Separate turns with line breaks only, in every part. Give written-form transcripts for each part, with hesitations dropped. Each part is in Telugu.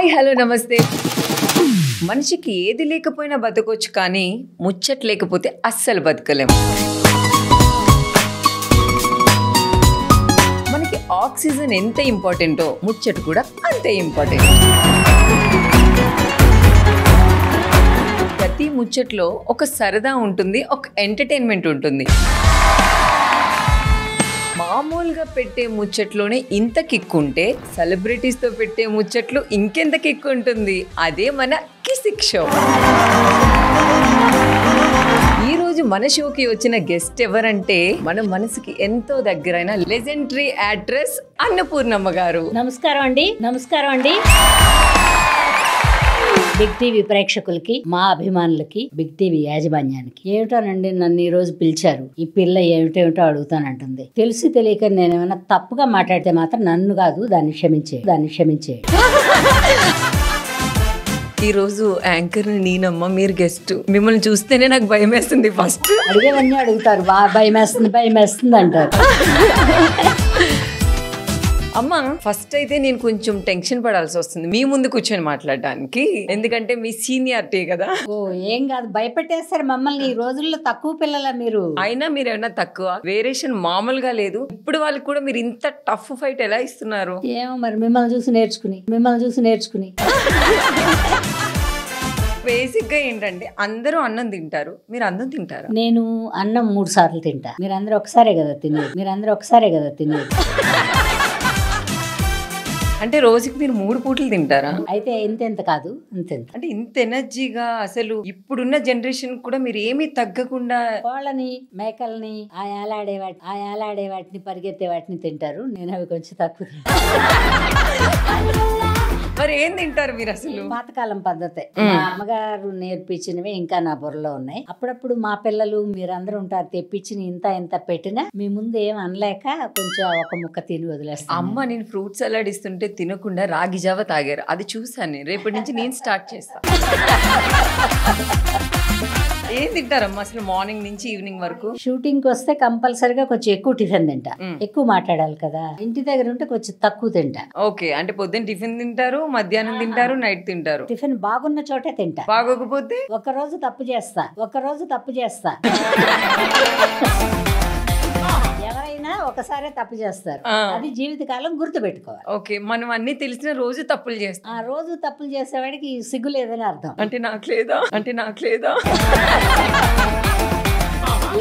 హాయ్ హలో నమస్తే. మనిషికి ఏది లేకపోయినా బతకొచ్చు, కానీ ముచ్చట లేకపోతే అస్సలు బతకలేం. మనకి ఆక్సిజన్ ఎంత ఇంపార్టెంటో ముచ్చట కూడా అంతే ఇంపార్టెంట్. ప్రతి ముచ్చట్లో ఒక సరదా ఉంటుంది, ఒక ఎంటర్టైన్మెంట్ ఉంటుంది. మామూలుగా పెట్టే ముచ్చట్లోనే ఇంత కిక్ ఉంటే సెలబ్రిటీస్తో పెట్టే ముచ్చట్లు ఇంకెంత కిక్ ఉంటుంది. అదే మన కిసిక్ షో. ఈరోజు మన షోకి వచ్చిన గెస్ట్ ఎవరంటే మన మనసుకి ఎంతో దగ్గరైన లెజెండరీ యాక్ట్రెస్ అన్నపూర్ణమ్మ గారు.
నమస్కారం అండి. నమస్కారం అండి. బిగ్ టీవీ ప్రేక్షకులకి, మా అభిమానులకి, బిగ్ టీవీ యాజమాన్యానికి ఏమిటోనండి, నన్ను ఈ రోజు పిలిచారు. ఈ పిల్ల ఏమిటేమిటో అడుగుతానంటుంది. తెలిసి తెలియక నేనేమైనా తప్పుగా మాట్లాడితే మాత్రం నన్ను కాదు, దాన్ని క్షమించే.
ఈ రోజు యాంకర్ నేనమ్మ, మీరు గెస్ట్. మిమ్మల్ని చూస్తేనే నాకు భయం వేస్తుంది. ఫస్ట్
అడిగేవన్నీ అడుగుతారు, భయం వేస్తుంది అంటారు.
అమ్మ, ఫస్ట్ అయితే నేను కొంచెం టెన్షన్ పడాల్సి వస్తుంది మీ ముందు కూర్చొని మాట్లాడడానికి, ఎందుకంటే మీ సీనియారిటీ కదా.
ఓ ఏం కాదు, భయపెట్టేస్తారు మమ్మల్ని. ఈ రోజుల్లో తక్కువ పిల్లల మీరు. అయినా
మీరు ఏమన్నా తక్కువ? వేరియేషన్ మామూలుగా లేదు. ఇప్పుడు వాళ్ళకి కూడా మీరు ఇంత టఫ్ ఫైట్ ఎలా ఇస్తున్నారు?
ఏమో మరి, మిమ్మల్ని చూసి నేర్చుకుని.
బేసిక్ గా ఏంటంటే అందరూ అన్నం తింటారు, మీరు అన్నం తింటారా?
నేను అన్నం 3 సార్లు తింటా. మీరందరూ ఒకసారే కదా తినేది.
అంటే రోజుకి మీరు 3 పూటలు తింటారా?
అయితే ఇంతెంత కాదు, ఇంతెంత.
అంటే ఇంత ఎనర్జీగా అసలు ఇప్పుడున్న జనరేషన్ కూడా మీరు ఏమీ తగ్గకుండా
కోళ్ళని, మేకల్ని, ఆ ఏలాడే వాటిని, పరిగెత్తే వాటిని తింటారు. నేను అవి కొంచెం తక్కువ
మరి ఏం తింటారు మీరు అసలు?
పాతకాలం పద్ధతే. మా అమ్మగారు నేర్పించినవి ఇంకా నా బుర్రలో ఉన్నాయి. అప్పుడప్పుడు మా పిల్లలు మీరందరూ ఉంటారు, తెప్పించిన ఇంత పెట్టినా మీ ముందు ఏం అనలేక కొంచెం ఒక ముక్క తిని వదిలేస్తాను.
అమ్మ, నేను ఫ్రూట్ సలాడ్ ఇస్తుంటే తినకుండా రాగి జావ తాగారు, అది చూసాను నేను. రేపటి నుంచి నేను స్టార్ట్ చేస్తాను. ఏం తింటారమ్మా అసలు మార్నింగ్ నుంచి ఈవినింగ్ వరకు?
షూటింగ్ కి వస్తే కంపల్సరిగా కొంచెం ఎక్కువ టిఫిన్ తింటా. ఎక్కువ మాట్లాడాలి కదా. ఇంటి దగ్గర ఉంటే కొంచెం తక్కువ తింటా.
ఓకే, అంటే పొద్దున్న టిఫిన్ తింటారు, మధ్యాహ్నం తింటారు, నైట్ తింటారు.
టిఫిన్ బాగున్న చోటే తింటా.
బాగోకపోతే
ఒకరోజు తప్పు చేస్తా. ఎవరైనా ఒకసారే తప్పు చేస్తారు, అది జీవితకాలం గుర్తు పెట్టుకోవాలి.
ఓకే, మనం అన్ని తెలిసిన రోజు తప్పులు చేస్తాం.
ఆ రోజు తప్పులు చేసేవాడికి సిగ్గు లేదని అర్థం.
అంటే నాకు లేదా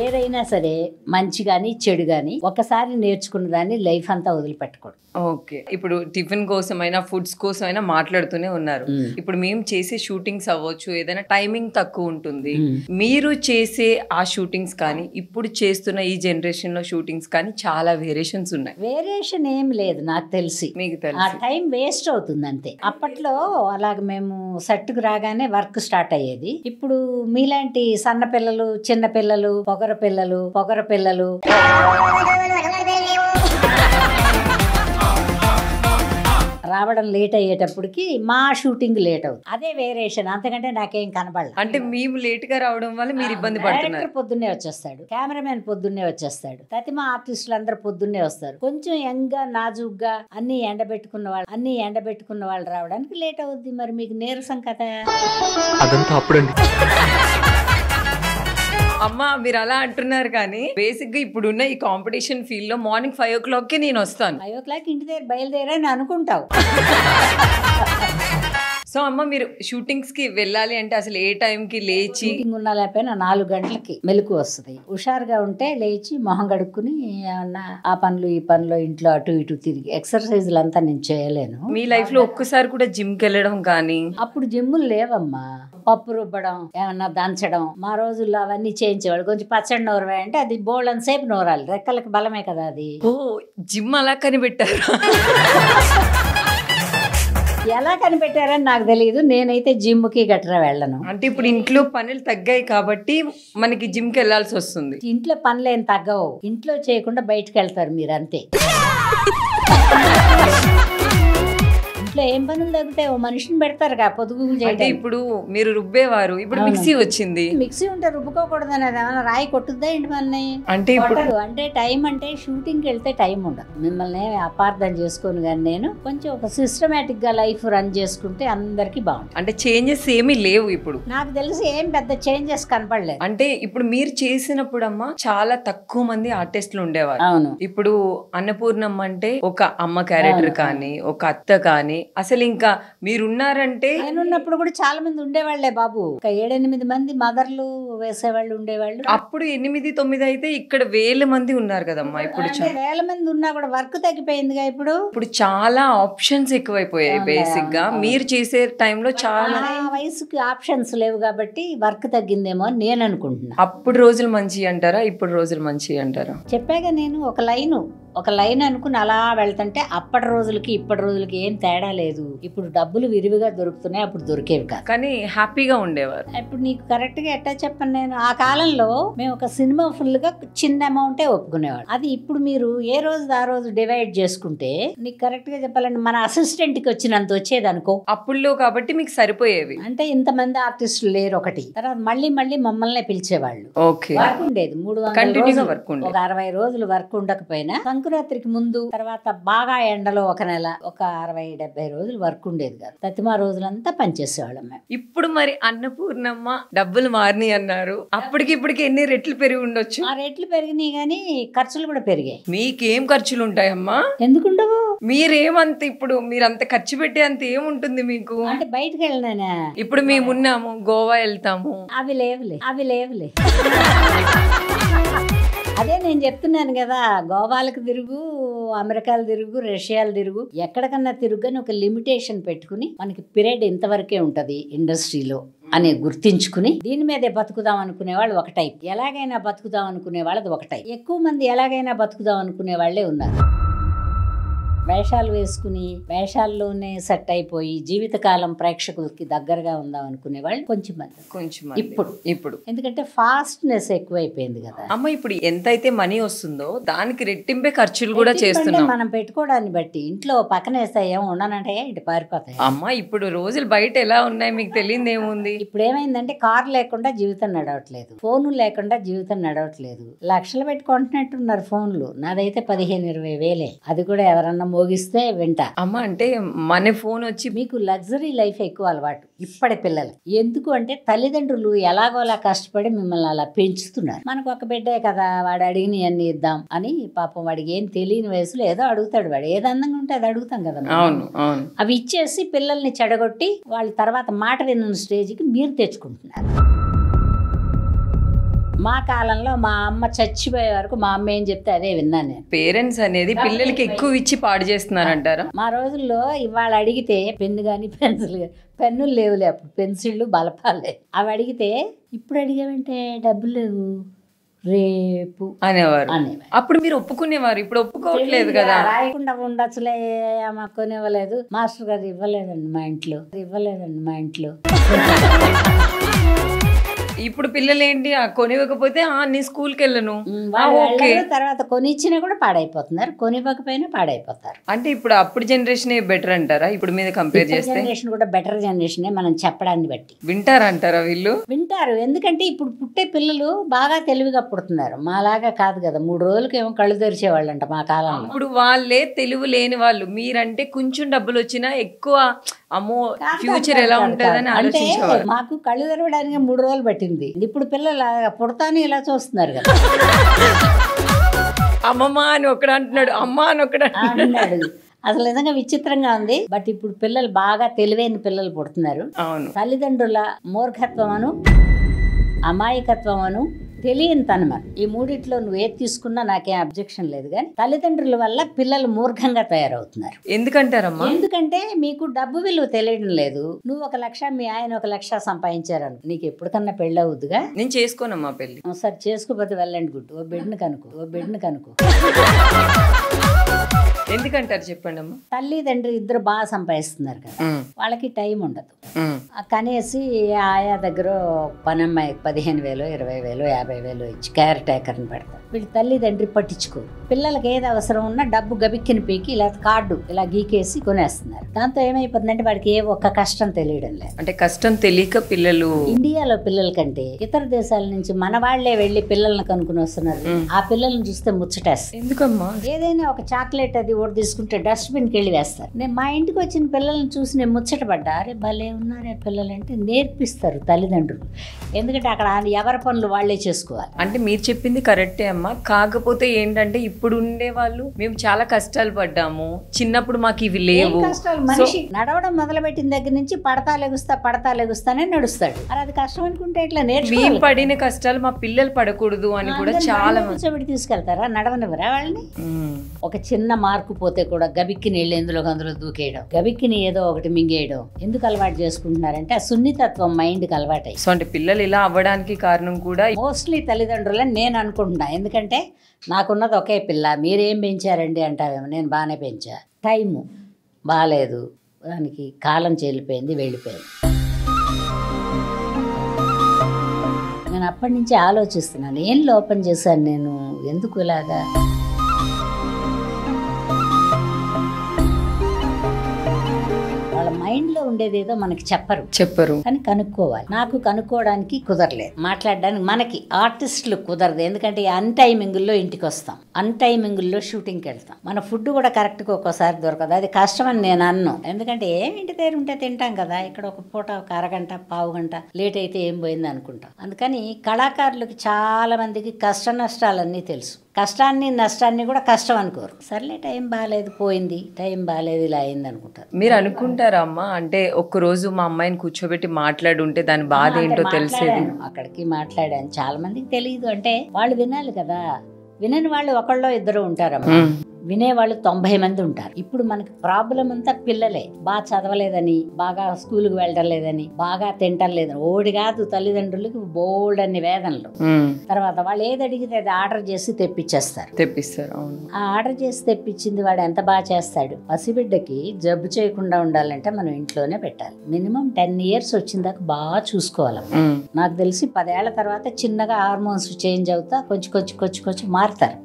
ఏదైనా సరే మంచి గాని చెడు గాని ఒకసారి నేర్చుకున్న దాన్ని లైఫ్ అంతా వదిలిపెట్టకూడదు.
ఓకే, ఇప్పుడు టిఫిన్ కోసమైనా ఫుడ్స్ కోసమైనా మాట్లాడుతూనే ఉన్నారు. ఇప్పుడు మేము చేసే షూటింగ్స్ అవ్వచ్చు, ఏదైనా టైమింగ్ తక్కువ ఉంటుంది. మీరు చేసే ఆ షూటింగ్స్ కానీ ఇప్పుడు చేస్తున్న ఈ జనరేషన్ లో షూటింగ్స్ కానీ చాలా వేరియేషన్స్ ఉన్నాయి.
వేరియేషన్ ఏం లేదు నాకు తెలిసి.
మీకు
ఆ టైం వేస్ట్ అవుతుంది అంతే. అప్పట్లో అలాగ మేము సెట్ కు రాగానే వర్క్ స్టార్ట్ అయ్యేది. ఇప్పుడు మీలాంటి సన్న పిల్లలు, చిన్న పిల్లలు, పొగర పిల్లలు రావడం లేట్ అయ్యేటప్పటికి మా షూటింగ్ లేట్ అవుతుంది. అదే వేరియేషన్, అంతకంటే నాకేం కనబడలేదు.
అంటే మేము లేట్ గా రావడం వల్ల మీరు ఇబ్బంది పడుతున్నారు.
పొద్దున్నే వచ్చేస్తాడు, కెమెరామెన్ పొద్దున్నే వచ్చేస్తాడు, ప్రతిమ ఆర్టిస్టులు అందరూ పొద్దున్నే వస్తారు. కొంచెం యంగ్ గా, నాజుగ్గా అన్ని ఎండబెట్టుకున్న వాళ్ళు రావడానికి లేట్ అవుద్ది. మరి మీకు నీరసం కదా.
అదంతా అప్పుడండి.
అమ్మ, మీరు అలా అంటున్నారు, కానీ బేసిక్ గా ఇప్పుడున్న ఈ కాంపిటీషన్ ఫీల్డ్ లో మార్నింగ్ 5 o'clock కి నేను వస్తాను.
5 o'clock ఇంటి దగ్గర బయలుదేరని అనుకుంటావు.
సో అమ్మ, మీరు షూటింగ్స్ కి వెళ్ళాలి అంటే అసలు ఏ టైం కి లేచి?
షూటింగ్ ఉన్నా లేకపోయినా 4 గంటలకి మెలకు వస్తుంది. హుషారుగా ఉంటే లేచి మొహం కడుక్కుని ఏమన్నా ఆ పనులు ఈ పనులు ఇంట్లో అటు ఇటు తిరిగి ఎక్సర్సైజ్లు అంతా నేను చేయలేను.
మీ లైఫ్ లో ఒక్కసారి కూడా జిమ్ కి వెళ్ళడం కానీ?
అప్పుడు జిమ్ములు లేవమ్మా. పప్పు రుబ్బడం, ఏమన్నా దంచడం, మా రోజుల్లో అవన్నీ చేయించేవాడు. కొంచెం పచ్చడి నూరవే అంటే అది బోల్డ్ సేపు నూరాలి, రెక్కలకి బలమే కదా అది.
ఓ, జిమ్ అలా కనిపెట్టారు.
ఎలా కనిపెట్టారని నాకు తెలియదు. నేనైతే జిమ్ కి గట్రా వెళ్ళను.
అంటే ఇప్పుడు ఇంట్లో పనులు తగ్గాయి కాబట్టి మనకి జిమ్ కి వెళ్లాల్సి వస్తుంది.
ఇంట్లో పనులు ఏం తగ్గవు, ఇంట్లో చేయకుండా బయటకు వెళ్తారు మీరు అంతే. ఇంట్లో ఏం పనులు తగ్గుతాయి, ఓ మనిషిని పెడతారు కదా పొదుగు
అంటే
చేయడానికి.
ఇప్పుడు మీరు రుబ్బేవారు, ఇప్పుడు మిక్సీ వచ్చింది.
మిక్సీ ఉంటే రుబ్బుకోకూడదని అది ఏమైనా రాయి కొట్టుద్దా ఏంటి మనని?
అంటే ఇప్పుడు
కొట్టదు. అంటే టైం అంటే షూటింగ్కి వెళ్తే టైం ఉండదు. మిమ్మల్ని అపార్థం చేసుకోను కానీ నేను కొంచెం ఒక సిస్టమేటిక్ గా లైఫ్ రన్ చేసుకుంటే అందరికి బాగుంటుంది.
అంటే చేంజెస్ ఏమీ లేవు ఇప్పుడు.
నాకు తెలిసి ఏం పెద్ద చేంజెస్ కనపడలేదు.
అంటే ఇప్పుడు మీరు చేసినప్పుడు అమ్మా చాలా తక్కువ మంది ఆర్టిస్టులు ఉండేవారు.
అవును.
ఇప్పుడు అన్నపూర్ణమ్మ అంటే ఒక అమ్మ క్యారెక్టర్ కానీ ఒక అత్త కానీ, అసలు ఇంకా మీరున్నారంటే
నేనున్నప్పుడు కూడా చాలా మంది ఉండేవాళ్లే బాబు. ఒక 7-8 మంది మదర్లు వేసేవాళ్ళు ఉండేవాళ్ళు.
అప్పుడు 8-9 అయితే ఇక్కడ వేల మంది ఉన్నారు కదమ్మా. ఇప్పుడు
అంటే వేల మంది ఉన్నా కూడా వర్క్ తగ్గిపోయిందిగా ఇప్పుడు.
ఇప్పుడు చాలా ఆప్షన్స్ ఎక్కువైపోయాయి. బేసిక్ గా మీరు చేసే టైంలో చాలా
వయసుకి ఆప్షన్స్ లేవు కాబట్టి వర్క్ తగ్గిందేమో అని నేను అనుకుంటున్నా.
అప్పుడు రోజులు మంచి అంటారా, ఇప్పుడు రోజులు మంచి అంటారా?
చెప్పాగా నేను ఒక లైన్ అనుకుని అలా వెళ్తుంటే అప్పటి రోజులకి ఇప్పటి రోజులకి ఏం తేడా లేదు. ఇప్పుడు డబ్బులు విరివిగా దొరుకుతున్నాయి, అప్పుడు దొరికేవి కాదు.
కానీ హ్యాపీగా ఉండేవారు.
ఇప్పుడు నీకు కరెక్ట్ గా ఎట్టా చెప్పను నేను, ఆ కాలంలో మేము ఒక సినిమా ఫుల్ గా చిన్న అమౌంటే ఒప్పుకునేవాడు. అది ఇప్పుడు మీరు ఏ రోజు ఆ రోజు డివైడ్ చేసుకుంటే నీకు కరెక్ట్ గా చెప్పాలంటే మన అసిస్టెంట్ కి వచ్చినంత వచ్చేది అనుకో.
అప్పుల్లో కాబట్టి మీకు సరిపోయేవి.
అంటే ఇంతమంది ఆర్టిస్టులు లేరు ఒకటి. తర్వాత మళ్ళీ మమ్మల్ని పిలిచేవాళ్ళు.
ఓకే,
వర్క్ ఉండేది 300
కంటిన్యూగా
రోజులు.
వర్క్ ఉండేది.
ఒక 60 రోజులు వర్క్ ఉండకపోయినా సంక్రాంతికి ముందు తర్వాత బాగా ఎండలో ఒక నెల ఒక 60-70 రోజులు వర్క్ ఉండేది కాదు. ప్రతిమా రోజులంతా పనిచేసేవాళ్ళం మేము.
ఇప్పుడు మరి అన్నపూర్ణమ్మ డబ్బులు మారినాయి అన్నారు. అప్పటికి ఇప్పటికి ఎన్ని రెట్లు పెరిగి ఉండొచ్చు?
ఆ రేట్లు పెరిగినాయి కానీ ఖర్చులు కూడా పెరిగాయి.
మీకేం ఖర్చులు ఉంటాయమ్మా?
ఎందుకుండవు?
మీరేమంత ఇప్పుడు మీరంత ఖర్చు పెట్టే అంత ఏముంటుంది మీకు?
అంటే బయటకు వెళ్ళినానా?
ఇప్పుడు మేమున్నాము, గోవా వెళ్తాము.
అవి లేవులే. అదే నేను చెప్తున్నాను కదా, గోవాలకు తిరుగు, అమెరికాలు తిరుగు, రష్యాలు తిరుగు, ఎక్కడికన్నా తిరుగు ఒక లిమిటేషన్ పెట్టుకుని మనకి పీరియడ్ ఇంతవరకే ఉంటది ఇండస్ట్రీలో అని గుర్తించుకుని దీని మీదే బతుకుదాం అనుకునే వాళ్ళు ఒక టైప్, ఎలాగైనా బతుకుదాం అనుకునే వాళ్ళది ఒక టైప్. ఎక్కువ మంది ఎలాగైనా బతుకుదాం అనుకునే వాళ్ళే ఉన్నారు. వేషాలు వేసుకుని వేషాల్లోనే సెట్ అయిపోయి జీవితకాలం ప్రేక్షకులకి దగ్గరగా ఉందాం అనుకునే వాళ్ళు కొంచెం మంది. ఇప్పుడు ఎందుకంటే ఫాస్ట్నెస్ ఎక్కువైపోయింది కదా
అమ్మ. ఇప్పుడు ఎంతైతే మనీ వస్తుందో దానికి రెట్టింపే ఖర్చులు కూడా చేస్తున్నాం.
మనం పెట్టుకోవడాన్ని బట్టి ఇంట్లో పక్కన వేస్తే ఏమో ఉండనంటే ఇటు పారిపోతాయి.
అమ్మ ఇప్పుడు రోజులు బయట ఎలా ఉన్నాయి మీకు తెలియదు ఏముంది.
ఇప్పుడు ఏమైందంటే కారు లేకుండా జీవితం నడవట్లేదు, ఫోను లేకుండా జీవితం నడవట్లేదు. లక్షలు పెట్టుకుంటున్నట్టున్నారు ఫోన్లు. నాదైతే 15-20 వేలే. అది కూడా ఎవరన్నా మోగిస్తే వింటా.
అమ్మ అంటే మన ఫోన్ వచ్చి
మీకు లగ్జరీ లైఫ్ ఎక్కువ అలవాటు ఇప్పటి పిల్లలు. ఎందుకు అంటే తల్లిదండ్రులు ఎలాగోలా కష్టపడి మిమ్మల్ని అలా పెంచుతున్నారు. మనకు ఒక బిడ్డే కదా, వాడు అడిగిన అన్ని ఇద్దాం అని. పాపం వాడికి ఏం తెలియని వయసులో ఏదో అడుగుతాడు. వాడు ఏది అందంగా ఉంటే అది అడుగుతాం కదా. అవి ఇచ్చేసి పిల్లల్ని చెడగొట్టి వాళ్ళ తర్వాత మాట విన్న స్టేజ్కి మీరు తెచ్చుకుంటున్నారు. మా కాలంలో మా అమ్మ చచ్చిపోయే వరకు మా అమ్మ ఏం చెప్తే అదే విన్నాను నేను.
పేరెంట్స్ అనేది పిల్లలకి ఎక్కువ ఇచ్చి పాడు చేస్తున్నారంటారా?
మా రోజుల్లో ఇవాళ అడిగితే పెన్ను కానీ పెన్సిల్ కానీ, పెన్నులు లేవులే అప్పుడు, పెన్సిళ్ళు బలపాలే. అవి అడిగితే ఇప్పుడు అడిగామంటే డబ్బులు లేవు రేపు అనేవారు.
అప్పుడు మీరు ఒప్పుకునేవారు, ఇప్పుడు ఒప్పుకోవట్లేదు కదా.
రాయకుండా ఉండొచ్చులే మాకు కొనివ్వలేదు, మాస్టర్ గారు ఇవ్వలేదండి మా ఇంట్లో.
ఇప్పుడు పిల్లలు ఏంటి, కొనివ్వకపోతే నీ స్కూల్కి వెళ్ళను,
తర్వాత కొనిచ్చినా కూడా పాడైపోతున్నారు, కొనివ్వకపోయినా పాడైపోతారు.
అంటే ఇప్పుడు అప్పుడు జనరేషన్ బెటర్ అంటారా ఇప్పుడు మీద కంపేర్ చేస్తే?
జనరేషన్ కూడా బెటర్ జనరేషన్ మనం చెప్పడాన్ని బట్టి.
వింటారంటారా వీళ్ళు?
వింటారు. ఎందుకంటే ఇప్పుడు పుట్టే పిల్లలు బాగా తెలివిగా పుడుతున్నారు. మాలాగా కాదు కదా, 3 రోజులకి ఏమో కళ్ళు తెరిచేవాళ్ళంట మా కాలంలో.
ఇప్పుడు వాళ్ళే తెలివి లేని వాళ్ళు. మీరంటే కొంచెం డబ్బులు వచ్చినా ఎక్కువ అమ్మో ఫ్యూచర్ ఎలా ఉంటుందని ఆలోచించేవారు.
మాకు కళ్ళు తెరవడానికి 3 రోజులు పట్టింది. ఇప్పుడు పిల్లలు పుడతాను ఇలా చూస్తున్నారు కదా.
అమ్మమ్మ అని ఒకడు అంటున్నాడు, అమ్మ అని ఒకడు
అంటున్నాడు. అసలు నిజంగా విచిత్రంగా ఉంది. బట్ ఇప్పుడు పిల్లలు బాగా తెలివైన పిల్లలు పుడుతున్నారు.
అవును.
తల్లిదండ్రుల మూర్ఖత్వమును, అమాయకత్వమును, తెలియనితనం, ఈ మూడిట్లో నువ్వు ఏది తీసుకున్నా నాకేం అబ్జెక్షన్ లేదు. కానీ తల్లిదండ్రుల వల్ల పిల్లలు మూర్ఖంగా తయారవుతున్నారు.
ఎందుకంటారమ్మా?
ఎందుకంటే మీకు డబ్బు విలువ తెలియడం లేదు. నువ్వు 1 లక్ష, మీ ఆయన 1 లక్ష సంపాదించారను, నీకు ఎప్పటికన్నా పెళ్ళి అవుద్దుగా?
నేను చేసుకోనమ్మా పెళ్లి.
సరే చేసుకోకపోతే వెళ్ళండి గుడ్. ఓ బిడ్డను కనుకో.
ఎందుకంటారు చెప్పండి అమ్మా.
తల్లిదండ్రి ఇద్దరు బాగా సంపాదిస్తున్నారు కదా, వాళ్ళకి టైం ఉండదు.
ఉమ్.
కనేసి ఆయా దగ్గర పనమ్మాయి 15,000, 20,000, 50,000 ఇచ్చి కేర్ టేకర్ని పెడతారు. వీళ్ళు తల్లిదండ్రి పట్టించుకోరు. పిల్లలకి ఏది అవసరం ఉన్నా డబ్బు గబిక్కిని పీకి ఇలా కార్డు ఇలా గీకేసి కొనేస్తున్నారు. దాంతో ఏమైపోతుందంటే వాడికి ఏ ఒక్క కష్టం తెలియడం లేదు.
అంటే కష్టం తెలియక పిల్లలు
ఇండియాలో పిల్లల కంటే ఇతర దేశాల నుంచి మన వాళ్లే వెళ్లి పిల్లల్ని కనుక్కుని వస్తున్నారు. ఆ పిల్లల్ని చూస్తే ముచ్చటేస్తారు.
ఎందుకమ్మా?
ఏదైనా ఒక చాక్లెట్ అది ఒకటి తీసుకుంటే డస్ట్బిన్కి వెళ్ళి వేస్తారు. నేను మా ఇంటికి వచ్చిన పిల్లల్ని చూసి నేను ముచ్చటపడ్డా, అరే భలే ఉన్నారే పిల్లలంటే నేర్పిస్తారు తల్లిదండ్రులు. ఎందుకంటే అక్కడ ఎవరి పనులు వాళ్లే చేసుకోవాలి.
అంటే మీరు చెప్పింది కరెక్టే అమ్మా. కాకపోతే ఏంటంటే ఇప్పుడు ఉండే వాళ్ళు మేము చాలా కష్టాలు పడ్డాము, చిన్నప్పుడు మాకు ఇవి లేవు.
కష్టాలు మనిషి నడవడం మొదలుపెట్టిన దగ్గర నుంచి పడతా లెగుస్తానే నడుస్తాడు. మరి అది కష్టం అనుకుంటే ఇట్లా
మేము పడిన కష్టాలు మా పిల్లలు పడకూడదు అని కూడా చాలా
కూర్చోబెట్టి తీసుకెళ్తారా, నడవనివ్వరా వాళ్ళని? ఒక చిన్న మార్కు పోతే కూడా గబిక్కిని వెళ్ళి అందులో దూకేయడం, గబిక్కిని ఏదో ఒకటి మింగేయడం ఎందుకు అలవాటు చేసుకుంటున్నారంటే ఆ సున్నితత్వం మైండ్కి అలవాటై.
సో అంటే పిల్లలు ఇలా అవ్వడానికి కారణం కూడా
మోస్ట్లీ తల్లిదండ్రులని నేను అనుకుంటున్నా. ఎందుకంటే నాకున్నది ఒకే పిల్ల, మీరేం పెంచారండి అంటావేమో, నేను బాగానే పెంచా. టైము బాగాలేదు, దానికి కాలం చెల్లిపోయింది, వెళ్ళిపోయింది. నేను అప్పటి నుంచి ఆలోచిస్తున్నాను, ఏం లోపం చేశాను నేను, ఎందుకు ఇలాగా. వాళ్ళ మైండ్లో ఉండేదేదో మనకి చెప్పరు కానీ కనుక్కోవాలి. నాకు కనుక్కోవడానికి కుదరలేదు, మాట్లాడడానికి మనకి ఆర్టిస్టులు కుదరదు. ఎందుకంటే అన్ టైమింగుల్లో ఇంటికి వస్తాం, అన్ టైమింగుల్లో షూటింగ్కి వెళ్తాం. మన ఫుడ్ కూడా కరెక్ట్గా ఒక్కోసారి దొరకదు. అది కష్టమని నేను అన్నాను. ఎందుకంటే ఏమి ఇంటి దగ్గర ఉంటే తింటాం కదా, ఇక్కడ ఒక పూట ఒక అరగంట పావు గంట లేట్ అయితే ఏం పోయింది అనుకుంటాం. అందుకని కళాకారులకు చాలా మందికి కష్ట నష్టాలన్నీ తెలుసు. కష్టాన్ని నష్టాన్ని కూడా కష్టం అనుకోరు. సర్లే టైం బాగాలేదు, పోయింది, టైం బాగాలేదు, ఇలా అయింది అనుకుంటారు.
మీరు అనుకుంటారా అమ్మా, అంటే ఒక్కరోజు మా అమ్మాయిని కూర్చోబెట్టి మాట్లాడుంటే దాని బాధ ఏంటో తెలిసేది?
అక్కడికి మాట్లాడాను, చాలా మందికి తెలియదు. అంటే వాళ్ళు వినాలి కదా, వినని వాళ్ళు ఒకళ్ళో ఇద్దరు ఉంటారమ్మా, వినేవాళ్ళు 90 మంది ఉంటారు. ఇప్పుడు మనకి ప్రాబ్లం అంతా పిల్లలే. బాగా చదవలేదని, బాగా స్కూల్కి వెళ్ళడం లేదని, బాగా తింటం లేదని, ఓడి కాదు తల్లిదండ్రులకి బోల్డ్ అన్ని వేదనలు. తర్వాత వాళ్ళు ఏది అడిగితే అది ఆర్డర్ చేసి తెప్పిస్తారు. ఆ ఆర్డర్ చేసి తెప్పించింది వాడు ఎంత బాగా చేస్తాడు. పసిబిడ్డకి జబ్బు చేయకుండా ఉండాలంటే మనం ఇంట్లోనే పెట్టాలి. మినిమం 10 years వచ్చిన దాకా బాగా చూసుకోవాలి. నాకు తెలిసి 10 ఏళ్ల తర్వాత చిన్నగా హార్మోన్స్ చేంజ్ అవుతా కొంచెం మారుతారు.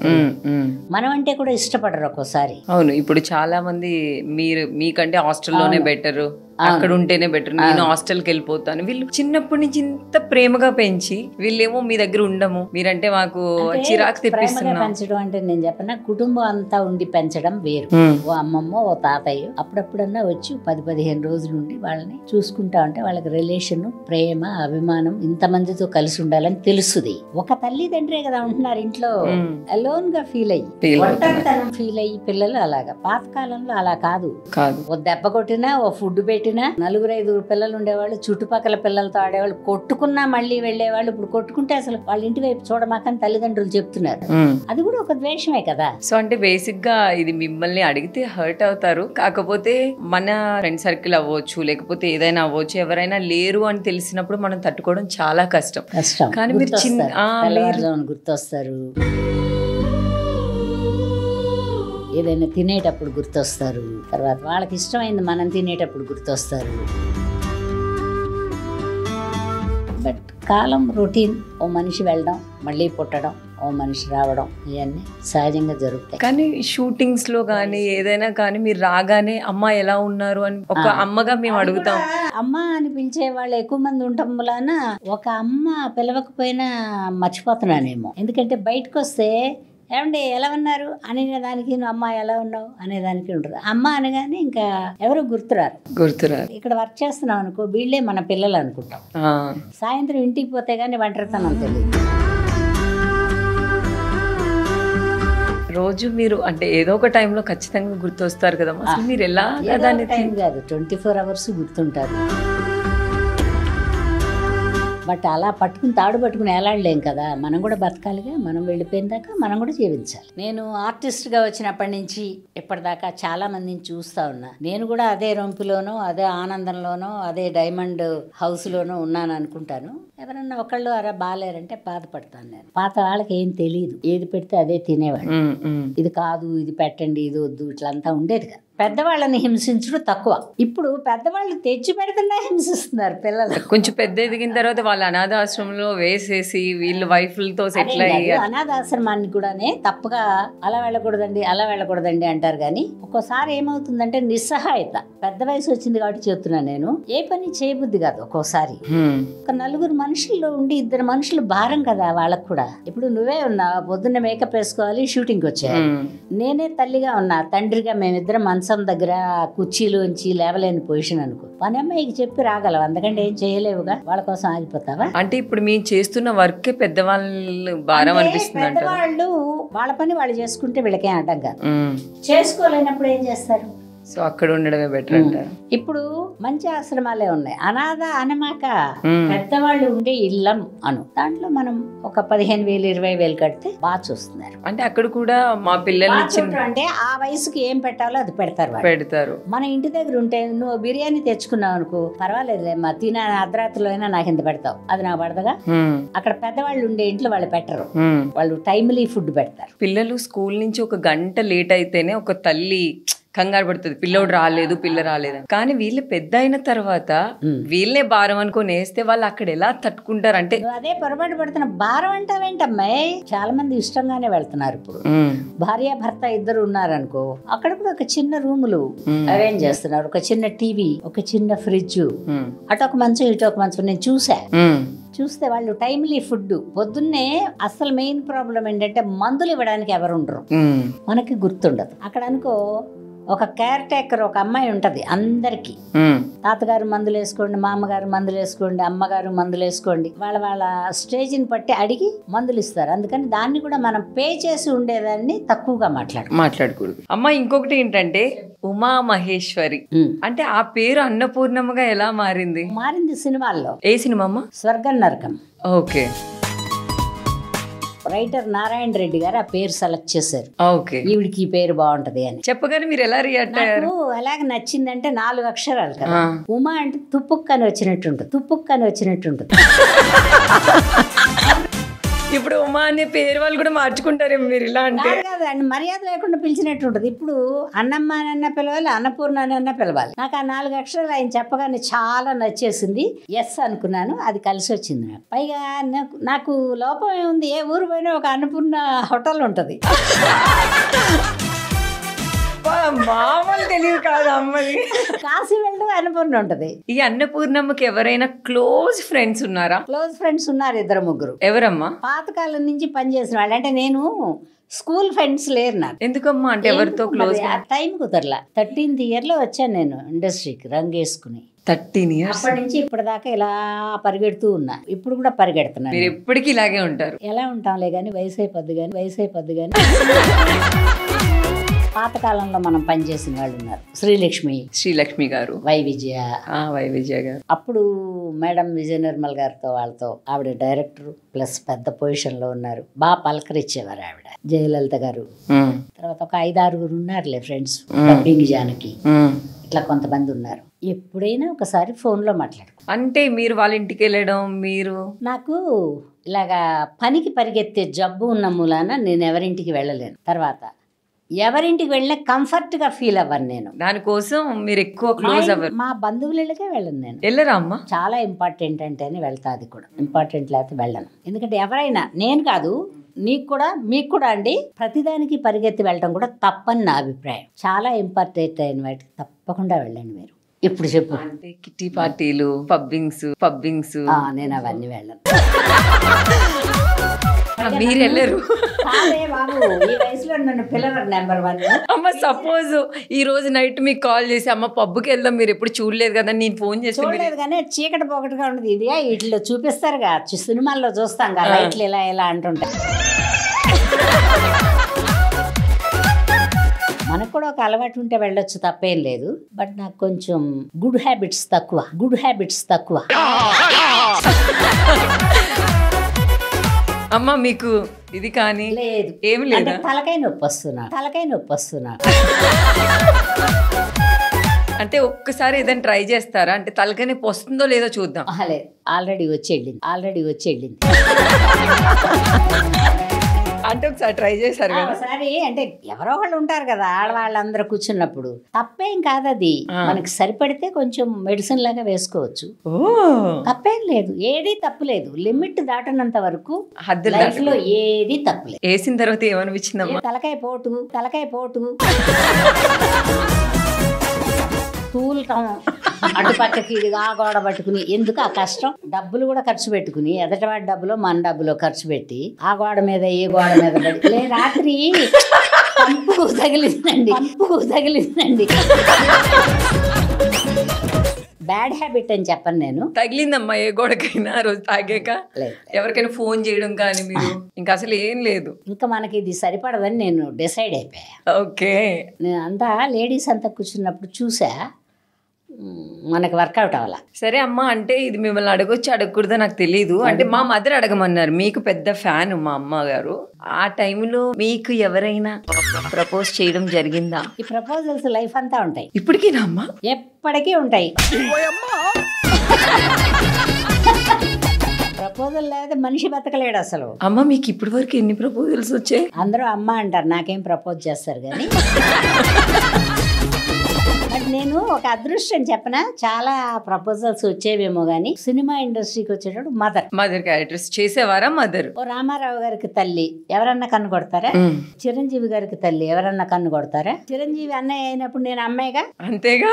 మనం అంటే కూడా ఇష్టపడరు ఒక్కోసారి.
అవును, ఇప్పుడు చాలా మంది మీకంటే హాస్టల్లోనే బెటర్, అక్కడ ఉంటేనే బెటర్, నేను హాస్టల్కి వెళ్ళిపోతాను. వీళ్ళు చిన్నప్పటి నుంచి ఇంత ప్రేమగా పెంచి వీళ్ళేమో మీ దగ్గర ఉండము, మీరంటే మాకు చిరాకు తెప్పిస్తున్నారు.
పెంచడం అంటే నేను చెప్పిన కుటుంబం అంతా ఉండి పెంచడం వేరు. ఓ అమ్మమ్మ ఓ తాతయ్య అప్పుడప్పుడన్నా వచ్చి 10-15 రోజులు ఉండి వాళ్ళని చూసుకుంటా ఉంటే వాళ్ళకి రిలేషన్, ప్రేమ, అభిమానం ఇంతమందితో కలిసి ఉండాలని తెలుస్తుంది. ఒక తల్లిదండ్రే కదా ఉంటున్నారు ఇంట్లో, అలోన్ గా ఫీల్ అయ్యి, ఒంటరితనం ఫీల్ అయ్యి పిల్లలు అలాగా. పాతకాలంలో అలా కాదు. ఓ దెబ్బ కొట్టినా, ఓ ఫుడ్ పెట్టినా, 4-5 పిల్లలు ఉండేవాళ్ళు, చుట్టుపక్కల పిల్లలతో ఆడేవాళ్ళు, కొట్టుకున్నా మళ్ళీ వెళ్ళేవాళ్ళు. ఇప్పుడు కొట్టుకుంటే అసలు వాళ్ళ ఇంటి వైపు చూడమాకని తల్లిదండ్రులు చెప్తున్నారు. అది కూడా ఒక ద్వేషమే కదా.
సో అంటే బేసిక్ గా ఇది మిమ్మల్ని అడిగితే హర్ట్ అవుతారు. కాకపోతే మన ఫ్రెండ్ సర్కిల్ అవ్వచ్చు, లేకపోతే ఏదైనా అవ్వచ్చు, ఎవరైనా లేరు అని తెలిసినప్పుడు మనం తట్టుకోవడం చాలా కష్టం. కానీ మీరు గుర్తొస్తారు,
ఏదైనా తినేటప్పుడు గుర్తొస్తారు, తర్వాత వాళ్ళకి ఇష్టమైంది మనం తినేటప్పుడు గుర్తొస్తారు. బట్ కాలం రొటీన్, ఓ మనిషి వెళ్ళడం మళ్ళీ పుట్టడం, ఓ మనిషి రావడం, ఇవన్నీ సహజంగా జరుగుతాయి.
కానీ షూటింగ్స్ లో కానీ ఏదైనా కానీ మీరు రాగానే అమ్మ ఎలా ఉన్నారు అని ఒక అమ్మగా మేము అడుగుతాం.
అమ్మ అని పిలిచే వాళ్ళు ఎక్కువ మంది ఉండటం వలన ఒక అమ్మ పిలవకపోయినా మర్చిపోతున్నానేమో. ఎందుకంటే బయటకు వస్తే ఏమండి ఎలా ఉన్నారు అనేదానికి, నువ్వు అమ్మ ఎలా ఉన్నావు అనేదానికి ఉంటుంది. అమ్మ అనగానే ఇంకా ఎవరు గుర్తురారు. ఇక్కడ వర్క్ చేస్తున్నాం అనుకో, వీళ్ళే మన పిల్లలు అనుకుంటాం. సాయంత్రం ఇంటికి పోతే గానీ ఒంటరితనం తెలియదు.
రోజు మీరు అంటే ఏదో ఒక టైంలో ఖచ్చితంగా గుర్తొస్తారు కదా, మీరు ఎలా
టైం కాదు 24 hours గుర్తుంటారు. బట్ అలా పట్టుకుని తాడు పట్టుకుని ఎలాడలేం కదా, మనం కూడా బతకాలిగా, మనం వెళ్ళిపోయిన దాకా మనం కూడా జీవించాలి. నేను ఆర్టిస్ట్గా వచ్చినప్పటి నుంచి ఇప్పటిదాకా చాలా మందిని చూస్తా ఉన్నా. నేను కూడా అదే రొంపులోనో అదే ఆనందంలోనో అదే డైమండ్ హౌస్లోనో ఉన్నాను అనుకుంటాను. ఎవరన్నా ఒకళ్ళు అలా బాగాలేరంటే బాధపడతాను నేను. పాత వాళ్ళకి ఏం తెలియదు, ఏది పెడితే అదే తినేవాడు. ఇది కాదు, ఇది పెట్టండి, ఇది వద్దు, ఇట్లంతా ఉండేది కదా. పెద్దవాళ్ళని హింసించడం తక్కువ. ఇప్పుడు పెద్దవాళ్ళు తెచ్చి పెడుతున్నా హింసిస్తున్నారు పిల్లలు.
కొంచెం పెద్ద ఎదిగిన తర్వాత వాళ్ళ అనాథాశ్రమంలో వేసేసి వీళ్ళు వైఫ్లతో సెటిల్ అయ్యి
అనాథాశ్రమాన్ని కూడానే తప్పుగా అలా వెళ్ళకూడదండి అంటారు. కానీ ఒక్కోసారి ఏమవుతుందంటే నిస్సహాయత. పెద్ద వయసు వచ్చింది కాబట్టి చెప్తున్నా నేను, ఏ పని చేయబుద్ధి కాదు. ఒక్కోసారి ఒక నలుగురు మనుషుల్లో ఉండి ఇద్దరు మనుషులు భారం కదా వాళ్ళకు కూడా. ఇప్పుడు నువ్వే ఉన్నా, పొద్దున్న మేకప్ వేసుకోవాలి, షూటింగ్కి వచ్చాయి. నేనే తల్లిగా ఉన్నా, తండ్రిగా మేమిద్దరం మంచం దగ్గర కుర్చీలోంచి లేవలేని పొజిషన్ అనుకో. పని అమ్మాయికి చెప్పి రాగలవు, అందుకంటే ఏం చేయలేవుగా. వాళ్ళ కోసం ఆగిపోతావా?
అంటే ఇప్పుడు మేము చేస్తున్న వర్క్ పెద్దవాళ్ళు భారం అనిపిస్తుంది.
పెద్దవాళ్ళు వాళ్ళ పని వాళ్ళు చేసుకుంటే వీళ్ళకేం అడ్డం కాదు. చేసుకోలేనప్పుడు ఏం చేస్తారు?
సో అక్కడ ఉండడమే బెటర్ అంటారు.
ఇప్పుడు మంచి ఆశ్రమాలే ఉన్నాయి. అనాథ అనమాక పెద్దవాళ్ళు ఉండే ఇల్లం అను, దాంట్లో మనం ఒక 15,000 20,000 కడితే బాగా చూస్తున్నారు.
అంటే అక్కడ కూడా మా పిల్లల్ని
అంటే ఆ వయసుకి ఏం పెట్టాలో అది పెడతారు. మన ఇంటి దగ్గర ఉంటే నువ్వు బిర్యానీ తెచ్చుకున్నావు అనుకో, పర్వాలేదులే మా తిన అర్ధరాత్రిలో అయినా నాకు ఇంత పెడతావు, అది నాకు పడదగా. అక్కడ పెద్దవాళ్ళు ఉండే ఇంట్లో వాళ్ళు పెట్టరు, వాళ్ళు టైమ్లీ ఫుడ్ పెడతారు.
పిల్లలు స్కూల్ నుంచి ఒక గంట లేట్ అయితేనే ఒక తల్లి కంగారు పడుతుంది, పిల్లోడు రాలేదు, పిల్ల రాలేదు. కానీ వీళ్ళు పెద్ద అయిన తర్వాత వీళ్ళే భారం అనుకుని వేస్తే వాళ్ళు అక్కడ ఎలా తట్టుకుంటారు? అంటే
అదే పొరపాటు పడుతున్న భారం అంటావేంటమ్మాయి? చాలా మంది ఇష్టంగానే వెళ్తున్నారు. ఇప్పుడు భార్య భర్త ఇద్దరు ఉన్నారనుకో, అక్కడ కూడా ఒక చిన్న రూములు అరేంజ్ చేస్తున్నారు, ఒక చిన్న టీవీ, ఒక చిన్న ఫ్రిడ్జ్, అటు ఒక మంచం ఇటు ఒక మంచం. నేను చూస్తే వాళ్ళు టైమ్లీ ఫుడ్. పొద్దున్నే అసలు మెయిన్ ప్రాబ్లం ఏంటంటే మందులు ఇవ్వడానికి ఎవరు ఉండరు, మనకి గుర్తుండదు. అక్కడ అనుకో ఒక కేర్ టేకర్, ఒక అమ్మాయి ఉంటది అందరికి. తాతగారు మందులు వేసుకోండి, మామగారు మందులు వేసుకోండి, అమ్మగారు మందులు వేసుకోండి, వాళ్ళ స్టేజ్ని బట్టి అడిగి మందులు ఇస్తారు. అందుకని దాన్ని కూడా మనం పే చేసి ఉండేదాన్ని తక్కువగా మాట్లాడకూడదు.
అమ్మ ఇంకొకటి ఏంటంటే ఉమా మహేశ్వరి అంటే ఆ పేరు అన్నపూర్ణమ్మగా ఎలా మారింది?
సినిమాల్లో.
ఏ సినిమా అమ్మ?
స్వర్గం నరకం.
ఓకే.
రైటర్ నారాయణ రెడ్డి గారు ఆ పేరు సెలెక్ట్ చేశారు.
ఓకే,
ఈవిడికి ఈ పేరు బాగుంటది అని
చెప్పగానే మీరు ఎలా రియాక్ట్ అయ్యారు?
అలాగే నచ్చిందంటే 4 అక్షరాలు కదా. ఉమా అంటే తుప్పుక్కని వచ్చినట్టుంటుంది.
ఇప్పుడు ఉమా అనే పేరు వాళ్ళు కూడా మార్చుకుంటారేమో మీరు ఇలా అంటే?
కాదండి, మర్యాద లేకుండా పిలిచినట్టు ఉంటుంది. ఇప్పుడు అన్నమ్మ అన్న పిలవాలి, అన్నపూర్ణ అన్న పిలవాలి. నాకు ఆ 4 అక్షరాలు ఆయన చెప్పగానే చాలా నచ్చేసింది. ఎస్ అనుకున్నాను, అది కలిసి వచ్చింది నాకు. పైగా నాకు లోపం ఏముంది, ఏ ఊరు పోయినా ఒక అన్నపూర్ణ హోటల్ ఉంటుంది.
మామూలు తెలియదు కాదు అమ్మది.
కాశీ వెళ్ళు అన్నపూర్ణ ఉంటది.
ఈ అన్నపూర్ణమ్మకి ఎవరైనా క్లోజ్ ఫ్రెండ్స్ ఉన్నారా?
క్లోజ్ ఫ్రెండ్స్ ఉన్నారు, 2-3.
ఎవరమ్మా?
పాతకాలం నుంచి పనిచేసిన వాళ్ళు. అంటే నేను స్కూల్ ఫ్రెండ్స్ లేరు నాకు.
ఎందుకమ్మా? అంటే ఎవరితో క్లోజ్?
టైం కుదరలా. 13th year లో వచ్చాను నేను ఇండస్ట్రీకి రంగేసుకుని.
13 years
అప్పటి నుంచి ఇప్పటిదాకా ఇలా పరిగెడుతూ ఉన్నా. ఇప్పుడు కూడా పరిగెడుతున్నాను.
మీరు ఎప్పటికీ ఇలాగే ఉంటారు?
ఎలా ఉంటాంలే కానీ వయసు అయిపోద్ది కానీ. పాతకాలంలో మనం పనిచేసిన వాళ్ళు ఉన్నారు. శ్రీలక్ష్మి గారు, వై విజయ గారు. అప్పుడు మేడం విజయ నిర్మల్ గారితో వాళ్ళతో, ఆవిడ డైరెక్టర్ ప్లస్ పెద్ద పొజిషన్ లో ఉన్నారు. బాగా పలకరిచ్చేవారు ఆవిడ. జయలలిత గారు, తర్వాత ఒక 5-6 ఉన్నారులే ఫ్రెండ్స్. డబ్బింగ్ జానకి, ఇట్లా కొంతమంది ఉన్నారు. ఎప్పుడైనా ఒకసారి ఫోన్ లో మాట్లాడుకో. అంటే
మీరు వాళ్ళ ఇంటికి వెళ్ళడం, మీరు
నాకు ఇలాగా పనికి పరిగెత్తే జబ్బు ఉన్న మూలాన నేను ఎవరింటికి వెళ్ళలేను. తర్వాత ఎవరింటికి వెళ్ళినా కంఫర్ట్ గా ఫీల్ అవ్వను నేను.
దానికోసం మీరు ఎక్కువ క్లోజ్ అవ్వరు?
మా బంధువుల ఇళ్ళకే వెళ్ళను నేను.
వెళ్ళరా అమ్మ? చాలా
ఇంపార్టెంట్ అంటేనే వెళ్తా. అది కూడా ఇంపార్టెంట్ లేకపోతే వెళ్ళను. ఎందుకంటే ఎవరైనా, నేను కాదు మీకు కూడా మీకు కూడా అండి, ప్రతిదానికి పరిగెత్తి వెళ్ళడం కూడా తప్పని నా అభిప్రాయం. చాలా ఇంపార్టెంట్ అయిన వాటికి తప్పకుండా వెళ్ళండి మీరు. ఇప్పుడు చెప్పు.
అంటే కిట్టి పార్టీలు, పబ్బింగ్స్
నేను అవన్నీ వెళ్ళను.
మీరు వెళ్ళరు?
ఈ వయసులో నన్ను పిల్లలు నెంబర్ 1.
అమ్మ సపోజ్ ఈ రోజు నైట్ మీకు కాల్ చేసి అమ్మ పబ్కి వెళ్దాం, మీరు ఎప్పుడు చూడలేదు కదా, నేను ఫోన్ చేసి
చూడలేదు కానీ చీకటి పోకటిగా ఉండదు. ఇది వీటిలో చూపిస్తారుగా, సినిమాల్లో చూస్తాం కదా, లైట్లు ఇలా ఇలా అంటుంటాయి. మనకు కూడా ఒక అలవాటు ఉంటే వెళ్ళొచ్చు, తప్పేం లేదు. బట్ నాకు కొంచెం గుడ్ హ్యాబిట్స్ తక్కువ.
అమ్మ మీకు ఇది కానీ
లేదు,
ఏమి లేదు.
తలకాయ నొప్పి వస్తున్నా.
అంటే ఒక్కసారి ఏదైనా ట్రై చేస్తారా? అంటే తలకాయ నొప్పి వస్తుందో లేదో చూద్దాం.
లేదు, ఆల్రెడీ వచ్చి వెళ్ళింది.
అంటే ఒకసారి ట్రై చేశారు కదా.
ఒకసారి అంటే ఎవరో వాళ్ళు ఉంటారు కదా, ఆడవాళ్ళందరూ కూర్చున్నప్పుడు తప్పేం కాదు. అది మనకి సరిపడితే కొంచెం మెడిసిన్ లాగా వేసుకోవచ్చు, తప్పేం లేదు. ఏది తప్పులేదు, లిమిట్ దాటనంత వరకు లైఫ్ లో ఏది తప్పులేదు.
వేసిన తర్వాత ఏమనిపించిందమ్మా?
తలకాయ పోటు తూలటం, అటుపక్కకి ఆ గోడ పట్టుకుని ఎందుకు ఆ కష్టం, డబ్బులు కూడా ఖర్చు పెట్టుకుని ఎదటివాడి డబ్బులో మన డబ్బులో ఖర్చు పెట్టి ఆ గోడ మీద ఈ గోడ మీద పడి రాత్రి పంపుకు తగిలిందండి. బ్యాడ్ హ్యాబిట్ అని చెప్పను నేను.
తగిలిందమ్మా ఏ గోడకైనా రోజు తాగాక? ఎవరికైనా ఫోన్ చేయడం కానీ మీరు ఇంకా అసలు ఏం లేదు?
ఇంకా మనకి ఇది సరిపడదని నేను డిసైడ్ అయిపోయా.
ఓకే.
నేను అంతా లేడీస్ అంతా కూర్చున్నప్పుడు చూసా, మనకు వర్కౌట్ అవ్వాల.
సరే అమ్మ, అంటే ఇది మిమ్మల్ని అడగొచ్చు అడగకూడదో నాకు తెలియదు. అంటే మా మదర్ అడగమన్నారు. మీకు పెద్ద ఫ్యాన్ మా అమ్మగారు. ఆ టైంలో మీకు ఎవరైనా ప్రపోజ్ చేయడం జరిగిందా?
ఈ ప్రపోజల్స్ లైఫ్ అంతా ఉంటాయి.
ఇప్పటికీనా అమ్మా?
ఎప్పటికీ ఉంటాయి. ప్రపోజల్ లేదా మనిషి బతకలేడు అసలు.
అమ్మ మీకు ఇప్పటి వరకు ఎన్ని ప్రపోజల్స్ వచ్చాయి?
అందరూ అమ్మ అంటారు, నాకేం ప్రపోజ్ చేస్తారు కానీ. నేను ఒక అదృష్టం చెప్పనా, చాలా ప్రపోజల్స్ వచ్చేవేమో గానీ సినిమా ఇండస్ట్రీకి వచ్చేటప్పుడు
మదర్ క్యారెక్టర్స్ చేసేవారా? మదర్
ఓ రామారావు గారికి తల్లి ఎవరన్నా కన్ను కొడతారా? చిరంజీవి గారికి తల్లి ఎవరన్నా కన్ను కొడతారా? చిరంజీవి అన్నయ్య అయినప్పుడు నేను అమ్మాయిగా, అంతేగా.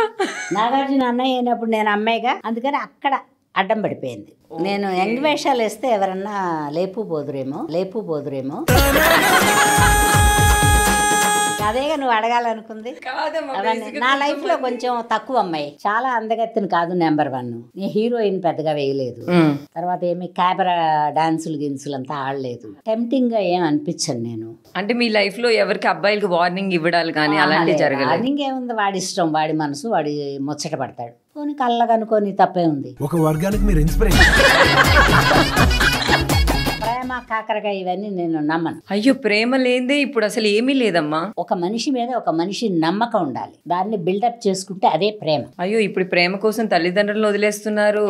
నాగార్జున అన్నయ్య అయినప్పుడు నేను అమ్మాయిగా. అందుకని అక్కడ అడ్డం పడిపోయింది. నేను యంగ్ వేషాలు వేస్తే ఎవరన్నా లేపుబోదురేమో. అదేగా నువ్వు అడగాలనుకుంది. నా లైఫ్ లో కొంచెం తక్కువ అమ్మాయి, చాలా అందగత్తిని కాదు. నెంబర్ 1 నేను హీరోయిన్ పెద్దగా వేయలేదు. తర్వాత ఏమి కెమెరా డాన్సులు గిన్సులు అంతా ఆడలేదు. టెంప్టింగ్ గా ఏం అనిపించను నేను.
అంటే మీ లైఫ్ లో ఎవరికి అబ్బాయిలకి వార్నింగ్ ఇవ్వడాలు కానీ అలాంటివి జరగలేదు?
వార్నింగ్ ఏముంది, వాడి ఇష్టం, వాడి మనసు, వాడి ముచ్చట పడతాడు. కొన్ని కళ్ళగనుకొని తప్పే ఉంది.
ఒక వర్గానికి మీరు ఇన్స్పిరేషన్.
ప్రేమ కాకరకాయ ఇవన్నీ నేను నమ్మను.
అయ్యో, ప్రేమ లేదే ఇప్పుడు అసలు ఏమీ లేదమ్మా.
ఒక మనిషి మీద ఒక మనిషి నమ్మకం ఉండాలి, దాన్ని బిల్డప్ చేసుకుంటే అదే ప్రేమ.
అయ్యో, ఇప్పుడు ప్రేమ కోసం తల్లిదండ్రులను వదిలేస్తున్నారు,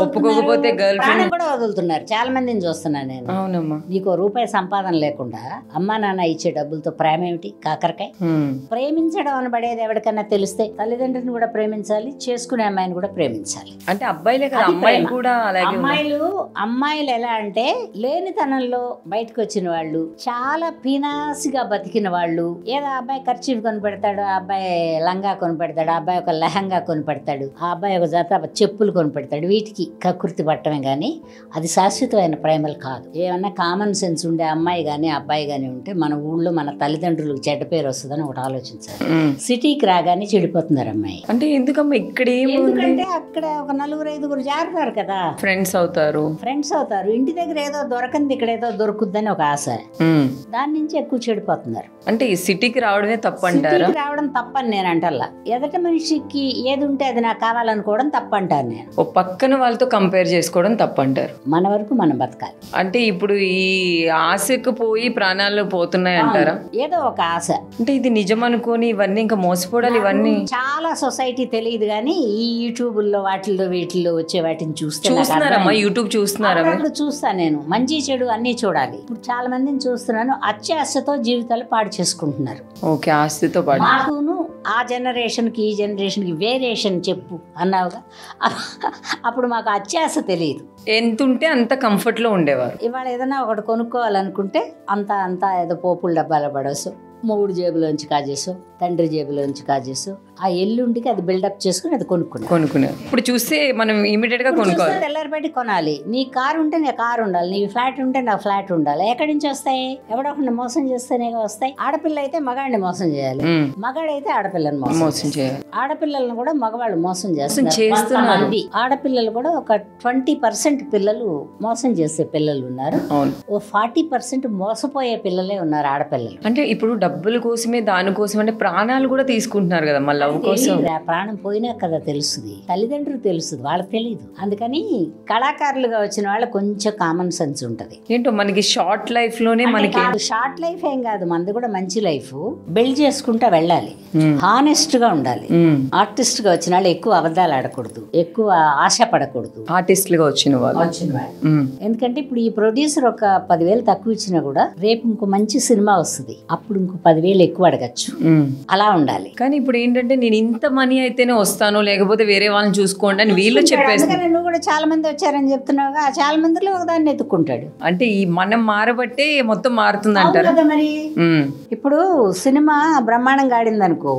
ఒప్పుకోకపోతే గర్ల్ ఫ్రెండ్
కూడా వదులుతున్నారు. చాలా మందిని చూస్తున్నాను నేను.
అవునమ్మా.
నీకు రూపాయి సంపాదన లేకుండా అమ్మా నాన్న ఇచ్చే డబ్బులతో ప్రేమ ఏమిటి? కాకరకాయ. ప్రేమించడం అనబడేది ఎవరికైనా తెలిస్తే తల్లిదండ్రులను కూడా ప్రేమించాలి, చేసుకునే అమ్మాయిని కూడా ప్రేమించాలి.
అంటే అబ్బాయిలే కదా, అమ్మాయిలు కూడా అలాగే.
అమ్మాయిలు ఎలా అంటే లేనితనంలో బయటకు వచ్చిన వాళ్ళు, చాలా పీనాసిగా బతికిన వాళ్ళు. ఏదో అబ్బాయి ఖర్చీఫ్ కొని పెడతాడు, ఆ అబ్బాయి లంగా కొని పెడతాడు, ఆ అబ్బాయి ఒక లెహంగా కొని పెడతాడు, ఆ అబ్బాయి ఒక జత చెప్పులు కొని పెడతాడు. వీటికి కకృతి పట్టమే కానీ అది శాశ్వతమైన ప్రేమలు కాదు. ఏమన్నా కామన్ సెన్స్ ఉండే అమ్మాయి కానీ అబ్బాయి కానీ ఉంటే మన ఊళ్ళో మన తల్లిదండ్రులకు చెడ్డ పేరు వస్తుందని ఒకటి ఆలోచించాలి. సిటీకి రాగానే చెడిపోతున్నారు అమ్మాయి.
అంటే ఎందుకమ్మా ఇక్కడ?
ఎందుకంటే అక్కడ ఒక 4-5 జారుతారు కదా,
ఫ్రెండ్స్ అవుతారు.
ఇంటి దగ్గర ఏదో దొరకంది, ఇక్కడ ఏదో దొరుకుద్దని ఒక ఆశ, దాని నుంచి ఎక్కువ చెడిపోతున్నారు.
అంటే ఈ సిటీకి రావడమే తప్పు అంటారా?
రావడం తప్పని నేను అంటల్లా. ఎదటి మనిషికి ఏది ఉంటే అది నాకు కావాలనుకోవడం తప్పంటారు నేను.
ఓ పక్కన వాళ్ళతో కంపేర్ చేసుకోవడం తప్పంటారు.
మన వరకు మనం బతకాలి.
అంటే ఇప్పుడు ఈ ఆశకు పోయి ప్రాణాలు పోతున్నాయి అంటారా?
ఏదో ఒక ఆశ.
అంటే ఇది నిజం అనుకోని ఇవన్నీ ఇంకా మోసపోవడాలి. ఇవన్నీ
చాలా సొసైటీ తెలియదు కానీ ఈ యూట్యూబ్ లో వీటిల్లో వచ్చే వాటిని
చూస్తున్నారమ్మా. యూట్యూబ్ చూస్తున్నారా?
చూస్తా నేను. మంచి చెడు అన్ని చూడాలి. ఇప్పుడు చాలా మందిని చూస్తున్నాను, అత్యాశతో జీవితాలు పాడు చేసుకుంటున్నారు.
ఓకే, ఆస్తితో పాటు.
మాకును ఆ జనరేషన్ కి ఈ జనరేషన్ కి వేరియేషన్ చెప్పు అన్నావుగా, అప్పుడు మాకు అత్యాశ తెలియదు.
ఎంత ఉంటే అంత కంఫర్ట్ లో ఉండేవారు.
ఇవాళ ఏదైనా ఒకటి కొనుక్కోవాలనుకుంటే అంతా ఏదో పోపుల డబ్బాలో పడేసు, మొగుడు జేబులోంచి కాజేసు, తండ్రి జేబులోంచి కాజేసు, ఆ ఎల్లుండికి అది బిల్డప్ చేసుకుని అది
కొనుక్కున్నారు. ఇప్పుడు చూస్తే మనం ఇమీడియట్ గా కొనుక్కోవాలి,
తెల్లారిపెట్టి కొనాలి. నీ కారు ఉంటే నీ కారు ఉండాలి, నీ ఫ్లాట్ ఉంటే నా ఫ్లాట్ ఉండాలి. ఎక్కడి నుంచి వస్తాయి? ఎవడో ఒకరిని మోసం చేస్తేనే వస్తాయి. ఆడపిల్ల అయితే మగాడిని మోసం చేయాలి, మగాడైతే ఆడపిల్లని మోసం చేయాలి. ఆడపిల్లలను కూడా మగవాళ్ళు మోసం చేస్తున్నారు. ఆడపిల్లలు కూడా ఒక 20% పిల్లలు మోసం చేసే పిల్లలు ఉన్నారు, ఓ 40% మోసపోయే పిల్లలే ఉన్నారు ఆడపిల్లలు.
అంటే ఇప్పుడు డబ్బుల కోసమే దానికోసం అంటే ప్రాణాలు కూడా తీసుకుంటున్నారు కదా, మళ్ళీ లవ్ కోసం.
ప్రాణం పోయినా కదా తెలుస్తుంది, తల్లిదండ్రులు తెలుస్తుంది, వాళ్ళకి తెలియదు. అందుకని కళాకారులుగా వచ్చిన వాళ్ళకి కొంచెం కామన్ సెన్స్ ఉంటది.
ఏంటో మనకి షార్ట్ లైఫ్ లోనే మనకి
షార్ట్ లైఫ్ ఏం కాదు, మనది కూడా మంచి లైఫ్ బిల్డ్ చేసుకుంటా వెళ్ళాలి, హానెస్ట్ గా ఉండాలి. ఆర్టిస్ట్ గా వచ్చిన వాళ్ళు ఎక్కువ అబద్ధాలు ఆడకూడదు, ఎక్కువ ఆశ పడకూడదు.
ఆర్టిస్టులుగా వచ్చిన వాళ్ళు
ఎందుకంటే ఇప్పుడు ఈ ప్రొడ్యూసర్ ఒక 10,000 తక్కువ ఇచ్చినా కూడా రేపు ఇంకో మంచి సినిమా వస్తుంది, అప్పుడు ఇంకో 10,000 ఎక్కువ అడగచ్చు. అలా ఉండాలి.
కానీ ఇప్పుడు ఏంటంటే నేను ఇంత మనీ అయితేనే వస్తాను, లేకపోతే వేరే వాళ్ళని చూసుకోండి అని వీళ్ళు చెప్పేసి.
నువ్వు కూడా చాలా మంది వచ్చారని చెప్తున్నావుగా, చాలా మందిలో ఒకదాన్ని ఎత్తుక్కుంటాడు.
అంటే ఈ మనం మారబట్టే మొత్తం మారుతుంది అంటారు
మరి. ఇప్పుడు సినిమా బ్రహ్మాండంగా ఆడింది అనుకో,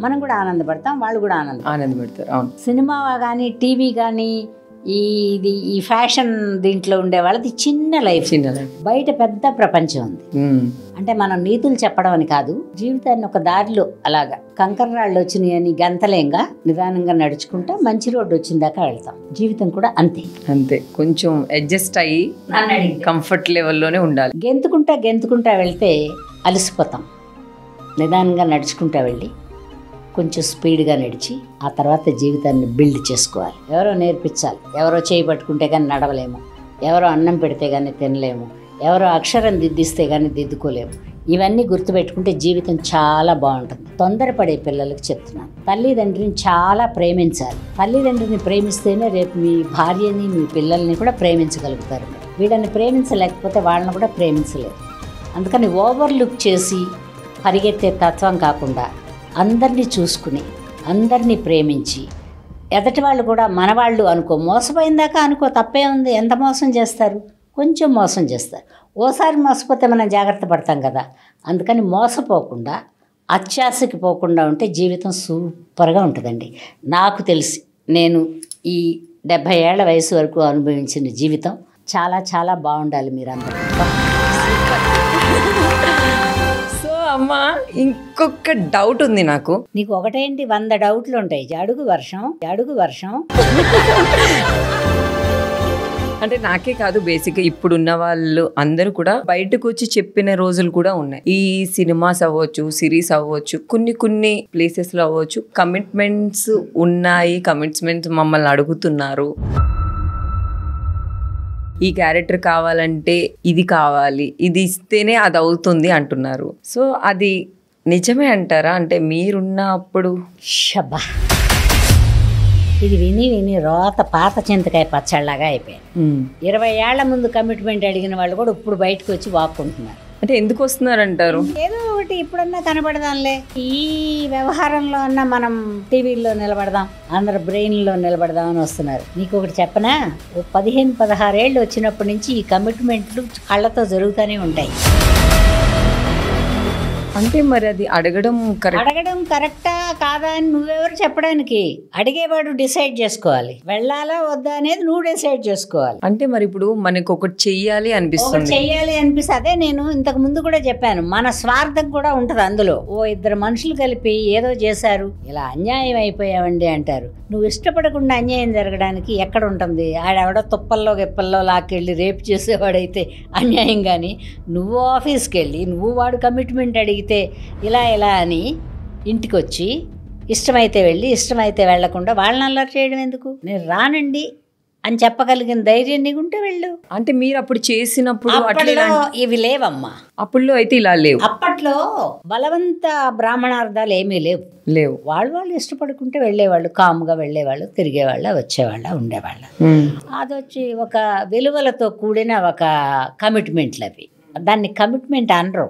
మనం కూడా ఆనందపడతాం, వాళ్ళు కూడా
ఆనందపడతారు. అవును.
సినిమా కానీ టీవీ కానీ ఈ ఫ్యాషన్ దీంట్లో ఉండే వాళ్ళది చిన్న లైఫ్, బయట పెద్ద ప్రపంచం ఉంది. అంటే మనం నీతులు చెప్పడం అని కాదు, జీవితాన్ని ఒక దారిలో అలాగా కంకర్రాళ్ళు వచ్చినాయి అని గంతలేంగా నిదానంగా నడుచుకుంటా మంచి రోడ్డు వచ్చిన దాకా వెళ్తాం. జీవితం కూడా అంతే, కొంచెం అడ్జస్ట్ అయ్యి కంఫర్ట్ లెవెల్లోనే ఉండాలి. గెంతుకుంటా వెళ్తే అలసిపోతాం. నిదానంగా నడుచుకుంటా వెళ్ళి కొంచెం స్పీడ్గా నడిచి ఆ తర్వాత జీవితాన్ని బిల్డ్ చేసుకోవాలి. ఎవరో నేర్పించాలి, ఎవరో చేయి పట్టుకుంటే కానీ నడవలేము, ఎవరో అన్నం పెడితే కానీ తినలేము, ఎవరో అక్షరం దిద్దిస్తే కానీ దిద్దుకోలేము. ఇవన్నీ గుర్తుపెట్టుకుంటే జీవితం చాలా బాగుంటుంది. తొందరపడే పిల్లలకు చెప్తున్నాను, తల్లిదండ్రిని చాలా ప్రేమించాలి. తల్లిదండ్రిని ప్రేమిస్తేనే రేపు మీ భార్యని మీ పిల్లల్ని కూడా ప్రేమించగలుగుతారు. వీళ్ళని ప్రేమించలేకపోతే వాళ్ళని కూడా ప్రేమించలేరు. అందుకని ఓవర్లుక్ చేసి పరిగెత్తే తత్వం కాకుండా అందరినీ చూసుకుని అందరినీ ప్రేమించి, ఎదటి వాళ్ళు కూడా మనవాళ్ళు అనుకో, మోసపోయిందాకా అనుకో, తప్పే ఉంది. ఎంత మోసం చేస్తారు? కొంచెం మోసం చేస్తారు. ఓసారి మోసపోతే మనం జాగ్రత్త పడతాం కదా. అందుకని మోసపోకుండా అత్యాశకి పోకుండా ఉంటే జీవితం సూపర్గా ఉంటుందండి. నాకు తెలిసి నేను ఈ 70 ఏళ్ల వయసు వరకు అనుభవించిన జీవితం చాలా చాలా బాగుండాలి మీరందరూ.
అమ్మా, ఇంకొక డౌట్ ఉంది నాకు.
నీకు ఒకటేంటి 100 డౌట్లు ఉంటాయి. అడుగు వర్షం.
అంటే నాకే కాదు, బేసిక్ ఇప్పుడున్న వాళ్ళు అందరూ కూడా బయటకు వచ్చి చెప్పిన రోజులు కూడా ఉన్నాయి. ఈ సినిమాస్ అవ్వచ్చు, సిరీస్ అవ్వచ్చు, కొన్ని ప్లేసెస్ లో అవ్వచ్చు, కమిట్మెంట్స్ ఉన్నాయి, కమిట్మెంట్స్ మమ్మల్ని అడుగుతున్నారు, ఈ క్యారెక్టర్ కావాలంటే ఇది కావాలి, ఇది ఇస్తేనే అది అవుతుంది అంటున్నారు. సో అది నిజమే అంటారా? అంటే మీరున్నప్పుడు
షబ్బా, ఇది విని రోత పాత చింతకాయ పచ్చళ్ళలాగా అయిపోయింది. 20 ఏళ్ల ముందు కమిట్మెంట్ అడిగిన వాళ్ళు కూడా ఇప్పుడు బయటకు వచ్చి వాక్కుంటున్నారు.
అంటే ఎందుకు వస్తున్నారంటారు?
ఏదో ఒకటి ఇప్పుడన్నా కనబడదాంలే, ఈ వ్యవహారంలో అన్నా మనం టీవీల్లో నిలబడదాం, అందరు బ్రెయిన్లో నిలబడదాం అని వస్తున్నారు. నీకు ఒకటి చెప్పనా, 15-16 ఏళ్ళు వచ్చినప్పటి నుంచి ఈ కమిట్మెంట్లు కళ్ళతో జరుగుతూనే ఉంటాయి.
అంటే మరి అది అడగడం
కరెక్టా కాదా అని నువ్వెవరు చెప్పడానికి? అడిగేవాడు డిసైడ్ చేసుకోవాలి, వెళ్ళాలా వద్దా అనేది నువ్వు డిసైడ్ చేసుకోవాలి.
అంటే మరి ఇప్పుడు మనకు ఒకటి చెయ్యాలి అనిపిస్తుంది.
అదే నేను ఇంతకు ముందు కూడా చెప్పాను, మన స్వార్థం కూడా ఉంటది అందులో. ఓ 2 మనుషులు కలిపి ఏదో చేశారు, ఇలా అన్యాయం అయిపోయావండి అంటారు. నువ్వు ఇష్టపడకుండా అన్యాయం జరగడానికి ఎక్కడ ఉంటుంది? ఆడెవడో తుప్పల్లో గిప్పల్లో లాక్కెళ్ళి రేపు చేసేవాడైతే అన్యాయం. కానీ నువ్వు ఆఫీస్కి వెళ్ళి నువ్వు వాడు కమిట్మెంట్ అడిగితే ఇలా అని ఇంటికి వచ్చి ఇష్టమైతే వెళ్ళి ఇష్టమైతే వెళ్లకుండా వాళ్ళని అల్లరి చేయడం ఎందుకు? నేను రానండి అని చెప్పగలిగిన ధైర్యం నీకుంటే వెళ్ళు.
అంటే మీరు అప్పుడు చేసినప్పుడు
ఇవి లేవమ్మా.
అప్పుల్లో అయితే ఇలా లేవు.
అప్పట్లో బలవంత బ్రాహ్మణార్థాలు ఏమీ లేవు. వాళ్ళు ఇష్టపడుకుంటే వెళ్ళేవాళ్ళు, కాముగా వెళ్ళేవాళ్ళు, తిరిగేవాళ్ళ, వచ్చేవాళ్ళ, ఉండేవాళ్ళ. అదొచ్చి ఒక విలువలతో కూడిన ఒక కమిట్మెంట్లు. అవి దాన్ని కమిట్మెంట్ అనరు.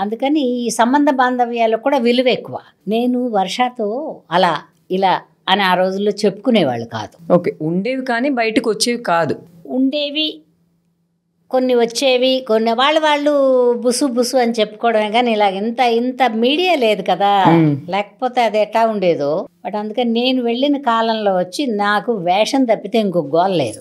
అందుకని ఈ సంబంధ బాంధవ్యాలు కూడా విలువ ఎక్కువ. నేను వర్షతో అలా ఇలా అని ఆ రోజుల్లో చెప్పుకునేవాళ్ళు కాదు.
ఓకే, ఉండేవి కానీ బయటకు వచ్చేవి కాదు.
ఉండేవి కొన్ని వచ్చేవి, కొన్ని వాళ్ళు బుసు బుసు అని చెప్పుకోవడమే కానీ ఇలాగ ఇంత మీడియా లేదు కదా, లేకపోతే అది ఎట్లా ఉండేదో. బట్ అందుకని నేను వెళ్ళిన కాలంలో వచ్చి నాకు వేషం తప్పితే ఇంకో గోల్ లేదు.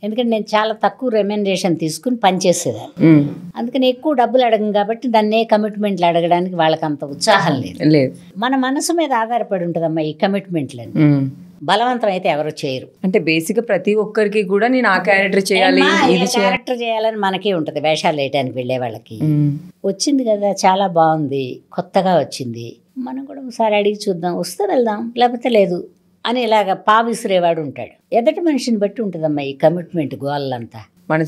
ఎందుకంటే నేను చాలా తక్కువ రెమ్యునరేషన్ తీసుకుని పనిచేసేదాన్ని. అందుకని ఎక్కువ డబ్బులు అడగను కాబట్టి దాన్ని ఏ కమిట్మెంట్లు అడగడానికి వాళ్ళకి అంత ఉత్సాహం లేదు. మన మనసు మీద ఆధారపడి ఉంటుందమ్మా ఈ కమిట్మెంట్లని. బలవంతం అయితే ఎవరు చేయరు.
అంటే బేసిక్ గా ప్రతి ఒక్కరికి కూడా నేను ఆ క్యారెక్టర్ చేయాలి,
ఇది క్యారెక్టర్ చేయాలని మనకే ఉంటది. వేషాలు వేయడానికి వెళ్ళే వాళ్ళకి వచ్చింది కదా, చాలా బాగుంది, కొత్తగా వచ్చింది, మనం కూడా ఒకసారి అడిగి చూద్దాం, వస్తే వెళ్దాం, లేకపోతే లేదు అని ఇలాగ పావిసిరేవాడు ఉంటాడు. ఎదటి మనిషిని బట్టి ఉంటుందమ్మా ఈ కమిట్మెంట్ గోళ్ళంతా. మన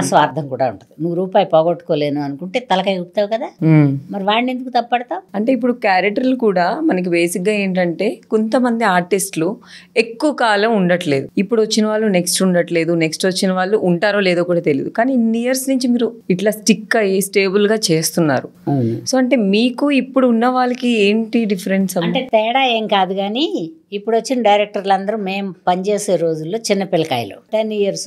స్వార్థం కూడా ఉంటుంది. నువ్వు రూపాయి పోగొట్టుకోలేను అనుకుంటే తలకాయ ఊపుతావు కదా, మరి వాడిని ఎందుకు తప్పడతావు?
అంటే ఇప్పుడు క్యారెక్టర్లు కూడా మనకి బేసిక్ గా ఏంటంటే కొంతమంది ఆర్టిస్టులు ఎక్కువ కాలం ఉండట్లేదు. ఇప్పుడు వచ్చిన వాళ్ళు నెక్స్ట్ ఉండట్లేదు, నెక్స్ట్ వచ్చిన వాళ్ళు ఉంటారో లేదో కూడా తెలియదు. కానీ ఇన్ని ఇయర్స్ నుంచి మీరు ఇట్లా స్టిక్ అయ్యి స్టేబుల్ గా చేస్తున్నారు. సో అంటే మీకు ఇప్పుడు ఉన్న వాళ్ళకి ఏంటి డిఫరెన్స్?
అంటే తేడా ఏం కాదు, కానీ ఇప్పుడు వచ్చిన డైరెక్టర్లు అందరూ మేము పనిచేసే రోజుల్లో చిన్న పిల్లకాయలు, 10 years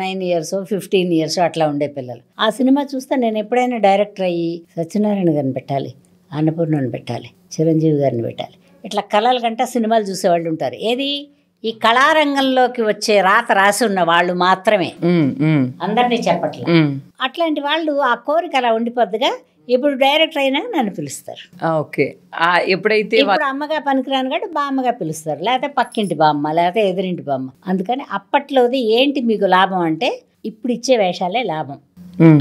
9 years 15 years అట్లా ఉండే పిల్లలు. ఆ సినిమా చూస్తే నేను ఎప్పుడైనా డైరెక్టర్ అయ్యి సత్యనారాయణ గారిని పెట్టాలి, అన్నపూర్ణని పెట్టాలి, చిరంజీవి గారిని పెట్టాలి, ఇట్లా కళల కంటే సినిమాలు చూసేవాళ్ళు ఉంటారు. ఏది ఈ కళారంగంలోకి వచ్చే రాసి ఉన్న వాళ్ళు మాత్రమే, అందరినీ చెప్పట్లేదు. అట్లాంటి వాళ్ళు ఆ కోరిక అలా ఉండిపోద్దిగా. ఇప్పుడు డైరెక్టర్ అయినా నన్ను పిలుస్తారు.
ఓకే, ఎప్పుడైతే
ఇప్పుడు అమ్మగా పనికిరాను కాబట్టి బామ్మగా పిలుస్తారు, లేకపోతే పక్కింటి బామ్మ, లేకపోతే ఎదురింటి బామ్మ. అందుకని అప్పట్లోది ఏంటి మీకు లాభం అంటే ఇప్పుడు ఇచ్చే వేషాలే లాభం,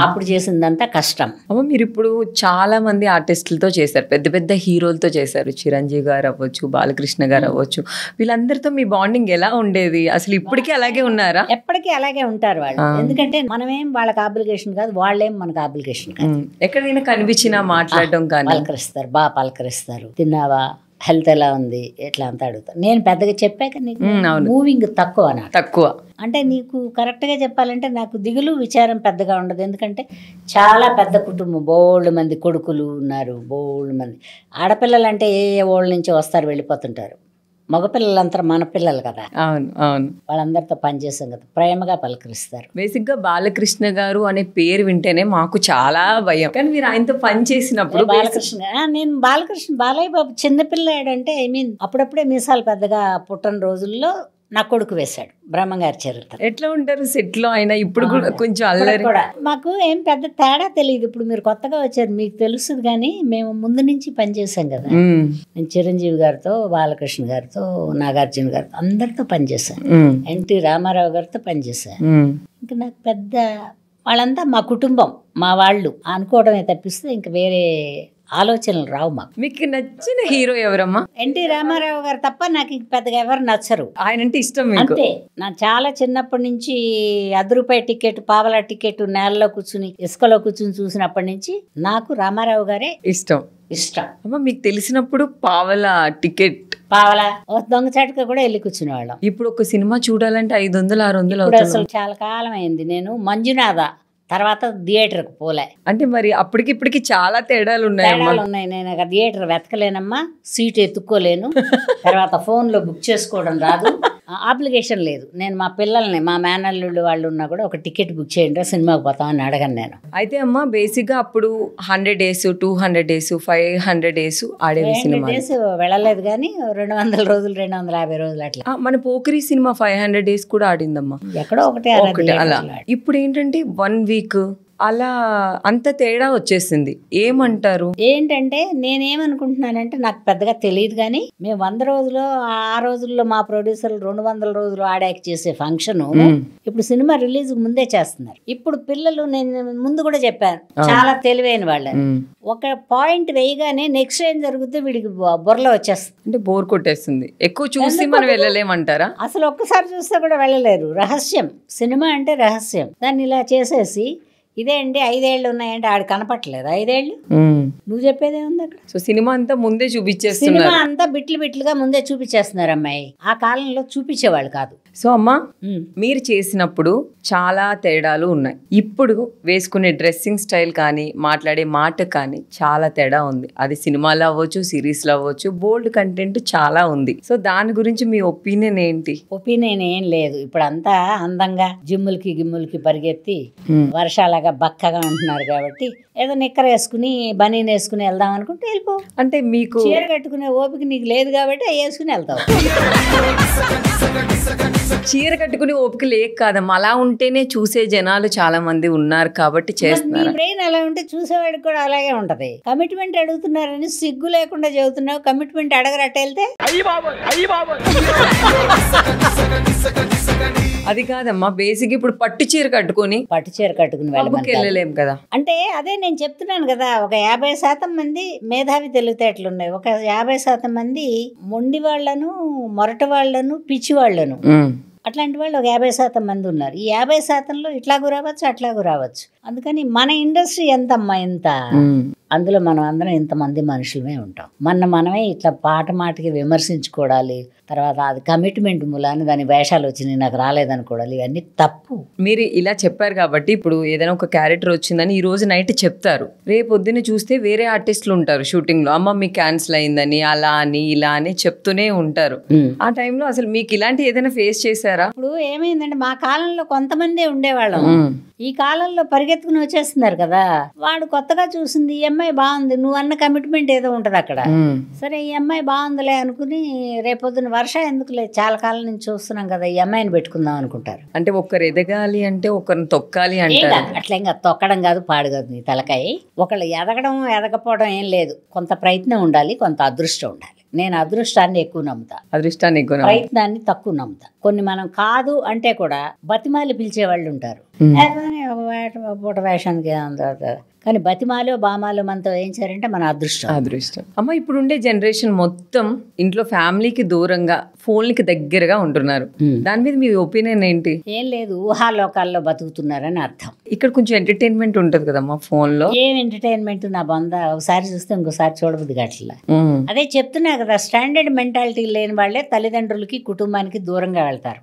అప్పుడు చేసిందంతా కష్టం.
అమ్మ మీరు ఇప్పుడు చాలా మంది ఆర్టిస్టులతో చేశారు, పెద్ద పెద్ద హీరోలతో చేశారు, చిరంజీవి గారు అవ్వచ్చు, బాలకృష్ణ గారు అవ్వచ్చు. వీళ్ళందరితో మీ బాండింగ్ ఎలా ఉండేది? అసలు ఇప్పటికీ అలాగే ఉన్నారా?
ఎప్పటికీ అలాగే ఉంటారు వాళ్ళు. ఎందుకంటే మనమేం వాళ్ళకి ఆబ్లిగేషన్ కాదు, వాళ్ళేం మనకు ఆబ్లిగేషన్ కాదు.
ఎక్కడైనా కనిపించినా మాట్లాడడం కానీ
పలకరిస్తారు, బాగా పలకరిస్తారు. తిన్నావా, హెల్త్ ఎలా ఉంది, ఎట్లా అంతా అడుగుతారు. నేను పెద్దగా చెప్పాక నీకు మూవింగ్ తక్కువ అంటే నీకు కరెక్ట్గా చెప్పాలంటే నాకు దిగులు విచారం పెద్దగా ఉండదు. ఎందుకంటే చాలా పెద్ద కుటుంబం, బోల్డ్ మంది కొడుకులు ఉన్నారు, బోల్డ్ మంది ఆడపిల్లలు అంటే ఏ ఊళ్ళ నుంచి వస్తారు వెళ్ళిపోతుంటారు. మగపిల్లలంతా మన పిల్లలు కదా.
అవును అవును,
వాళ్ళందరితో పనిచేసాం కదా, ప్రేమగా పలకరిస్తారు.
బేసిక్ గా బాలకృష్ణ గారు అనే పేరు వింటేనే మాకు చాలా భయం. కానీ మీరు ఆయనతో పని చేసినప్పుడు
నేను బాలయ్య బాబు చిన్నపిల్లాడంటే అప్పుడప్పుడే మీసాలు పెద్దగా పుట్టని రోజుల్లో నా కొడుకు వేశాడు బ్రహ్మంగారి చరిత్ర.
ఎట్లా ఉంటారు సెట్ లో అయినా? ఇప్పుడు కూడా కొంచెం అల్లరి
కూడా మాకు ఏం పెద్ద తేడా తెలియదు. ఇప్పుడు మీరు కొత్తగా వచ్చారు, మీకు తెలుస్తుంది. కానీ మేము ముందు నుంచి పనిచేసాం కదా. నేను చిరంజీవి గారితో, బాలకృష్ణ గారితో, నాగార్జున గారితో అందరితో పనిచేశాను, ఎన్టీ రామారావు గారితో పనిచేశాను. ఇంకా నాకు పెద్ద వాళ్ళంతా మా కుటుంబం, మా వాళ్ళు అనుకోవడమే తప్పిస్తే ఇంకా వేరే ఆలోచనలు రావు మాకు.
మీకు నచ్చిన హీరో ఎవరమ్మా?
ఎన్టీ రామారావు గారు తప్ప నాకు పెద్దగా ఎవరు నచ్చరు.
ఆయన అంటే ఇష్టం
అంతే. నా చాలా చిన్నప్పటి నుంచి ₹10 టికెట్, పావలా టికెట్ నేలలో కూర్చుని ఇసుకలో కూర్చుని చూసినప్పటి నుంచి నాకు రామారావు గారే ఇష్టం.
అమ్మా మీకు తెలిసినప్పుడు పావలా టికెట్,
పావలా దొంగచాటుగా కూడా వెళ్ళి కూర్చునేవాళ్ళం.
ఇప్పుడు ఒక సినిమా చూడాలంటే 500-600 అవుతుంది.
అసలు చాలా కాలం అయింది. నేను మంజునాథ తర్వాత థియేటర్కి పోలే.
అంటే మరి అప్పటికి ఇప్పటికి చాలా తేడాలు ఉన్నాయి.
నేను థియేటర్ వెతకలేనమ్మా, సీట్ ఎత్తుక్కోలేను, తర్వాత ఫోన్లో బుక్ చేసుకోవడం రాదు, అప్లికేషన్ లేదు. నేను మా పిల్లల్ని, మా మేనల్లుళ్ళు వాళ్ళు ఉన్నా కూడా ఒక టికెట్ బుక్ చేయండి సినిమాకి పోతామని అడగను నేను.
అయితే అమ్మ బేసిక్గా అప్పుడు 100 days, 200 days, 500 days ఆడేవి cinema.
Days వెళ్ళలేదు కానీ 200 రోజులు, 250 రోజులు అట్లా.
మన పోకిరి సినిమా 500 days కూడా ఆడిందమ్మా,
ఎక్కడో ఒకటే
అలా. ఇప్పుడు ఏంటంటే 1 week అలా అంత తేడా వచ్చేసింది. ఏమంటారు?
ఏంటంటే నేనేమనుకుంటున్నానంటే నాకు పెద్దగా తెలియదు కానీ మేము 100 రోజులు, ఆ రోజుల్లో మా ప్రొడ్యూసర్లు 200 రోజులు ఆడాకి చేసే ఫంక్షన్ ఇప్పుడు సినిమా రిలీజ్ ముందే చేస్తున్నారు. ఇప్పుడు పిల్లలు, నేను ముందు కూడా చెప్పాను, చాలా తెలివైన వాళ్ళని. ఒక పాయింట్ వేయగానే నెక్స్ట్ ఏం జరుగుతుందో వీడికి బుర్రలో వచ్చేస్తుంది.
అంటే బోర్ కొట్టేస్తుంది, ఎక్కువ చూసి మనం వెళ్ళలేమంటారా?
అసలు ఒక్కసారి చూస్తే కూడా వెళ్ళలేరు. రహస్యం, సినిమా అంటే రహస్యం. దాన్ని ఇలా చేసేసి ఇదే అండి 5 ఏళ్ళు ఉన్నాయంటే ఆడు కనపట్లేదు 5 ఏళ్ళు. నువ్వు చెప్పేదే ఉంది అక్కడ.
సో సినిమా అంతా ముందే చూపించేస్తున్నారు.
సినిమా అంతా బిట్లు బిట్లుగా ముందే చూపించేస్తున్నారు అమ్మాయి. ఆ కాలంలో చూపించేవాళ్ళు కాదు.
సో అమ్మా, మీరు చేసినప్పుడు చాలా తేడాలు ఉన్నాయి. ఇప్పుడు వేసుకునే డ్రెస్సింగ్ స్టైల్ కానీ మాట్లాడే మాట కానీ చాలా తేడా ఉంది. అది సినిమాలో అవ్వచ్చు, సిరీస్లో అవ్వచ్చు, బోల్డ్ కంటెంట్ చాలా ఉంది. సో దాని గురించి మీ ఒపీనియన్ ఏంటి?
ఒపీనియన్ ఏం లేదు. ఇప్పుడు అంతా అందంగా జిమ్ములకి గిమ్ములకి పరిగెత్తి వర్షాలాగా బక్కగా ఉంటున్నారు కాబట్టి ఏదో నిక్కర వేసుకుని బనీన్ వేసుకుని వెళ్దాం అనుకుంటే వెళ్ళిపో.
అంటే మీకు
చీర కట్టుకునే ఓపిక నీకు లేదు కాబట్టి వేసుకుని వెళ్తావు.
చీర కట్టుకుని ఓపిక లేక కాదమ్మా, అలా ఉంటేనే చూసే జనాలు చాలా మంది ఉన్నారు కాబట్టి చేస్తున్నారు.
నీ బ్రెయిన్ అలా ఉంటే చూసేవాడికి కూడా అలాగే ఉంటది. కమిట్మెంట్ అడుగుతున్నారని సిగ్గు లేకుండా చెబుతున్నావు. కమిట్మెంట్ అడగరట్ట వెళ్తే
అది కాదమ్మా, బేసిక్ ఇప్పుడు పట్టు చీర కట్టుకుని వెళ్ళలేం కదా.
అంటే అదే నేను చెప్తున్నాను కదా, ఒక 50% మంది మేధావి తెలివితేటలు ఉన్నాయి, ఒక 50% మంది మొండి వాళ్లను, మొరటి వాళ్లను, పిచ్చి వాళ్లను, అట్లాంటి వాళ్ళు ఒక 50% మంది ఉన్నారు. ఈ 50%లో ఇట్లాగూ రావచ్చు, అట్లాగూ రావచ్చు. అందుకని మన ఇండస్ట్రీ ఎంతమ్మా ఇంత, అందులో మనం అందరం ఇంతమంది మనుషులమే ఉంటాం. మనమే ఇట్లా మాటికి విమర్శించుకోవాలి. తర్వాత అది కమిట్మెంట్ మూలాన్ని దాని వేషాలు వచ్చినాయి నాకు రాలేదనుకోవాలి, ఇవన్నీ తప్పు.
మీరు ఇలా చెప్పారు కాబట్టి ఇప్పుడు ఏదైనా ఒక క్యారెక్టర్ వచ్చిందని ఈ రోజు నైట్ చెప్తారు, రేపు పొద్దున్న చూస్తే వేరే ఆర్టిస్టులు ఉంటారు షూటింగ్ లో, అమ్మ మీకు క్యాన్సిల్ అయిందని అలా అని ఇలా అని చెప్తూనే ఉంటారు. ఆ టైంలో అసలు మీకు ఇలాంటి ఏదైనా ఫేస్ చేశారా?
ఇప్పుడు ఏమైందంటే మా కాలంలో కొంతమందే ఉండేవాళ్ళం, ఈ కాలంలో పరిగెత్తుకుని వచ్చేస్తున్నారు కదా. వాడు కొత్తగా చూసింది ఈ అమ్మాయి బాగుంది, నువ్వు అన్న కమిట్మెంట్ ఏదో ఉంటది అక్కడ, సరే ఈ అమ్మాయి బాగుందిలే అనుకుని రేపొద్దున వర్ష ఎందుకులే చాలా కాలం నుంచి చూస్తున్నాం కదా ఈ అమ్మాయిని పెట్టుకుందాం అనుకుంటారు.
అంటే ఒకరు ఎదగాలి అంటే ఒకరిని తొక్కాలి అంటారు.
అట్లా ఇంకా తొక్కడం కాదు, పాడు కాదు నీ తలకాయ. ఒకళ్ళు ఎదగడం ఎదగపోవడం ఏం లేదు, కొంత ప్రయత్నం ఉండాలి, కొంత అదృష్టం ఉండాలి. నేను అదృష్టాన్ని ఎక్కువ నమ్ముతా, ప్రయత్నాన్ని తక్కువ నమ్ముతా. కొన్ని మనం కాదు అంటే కూడా బతిమాలి పిలిచే వాళ్ళు ఉంటారు, పూట వేషానికి, కానీ బతిమాలో బామాలో మనతో వేయించారంటే మన అదృష్టం.
అమ్మ, ఇప్పుడు ఉండే జనరేషన్ మొత్తం ఇంట్లో ఫ్యామిలీకి దూరంగా ఫోన్లకి దగ్గరగా ఉంటున్నారు, దాని మీద మీ ఒపీనియన్ ఏంటి?
ఏం లేదు, ఊహాలోకాల్లో బతుకుతున్నారని అర్థం.
ఇక్కడ కొంచెం ఎంటర్టైన్మెంట్ ఉంటది కదమ్మా ఫోన్ లో.
ఏం ఎంటర్టైన్మెంట్ నా బంద, ఒకసారి చూస్తే ఇంకోసారి చూడబుద్ది గట్ల. అదే చెప్తున్నా కదా, స్టాండర్డ్ మెంటాలిటీ లేని వాళ్ళే తల్లిదండ్రులకి కుటుంబానికి దూరంగా వెళ్తారు.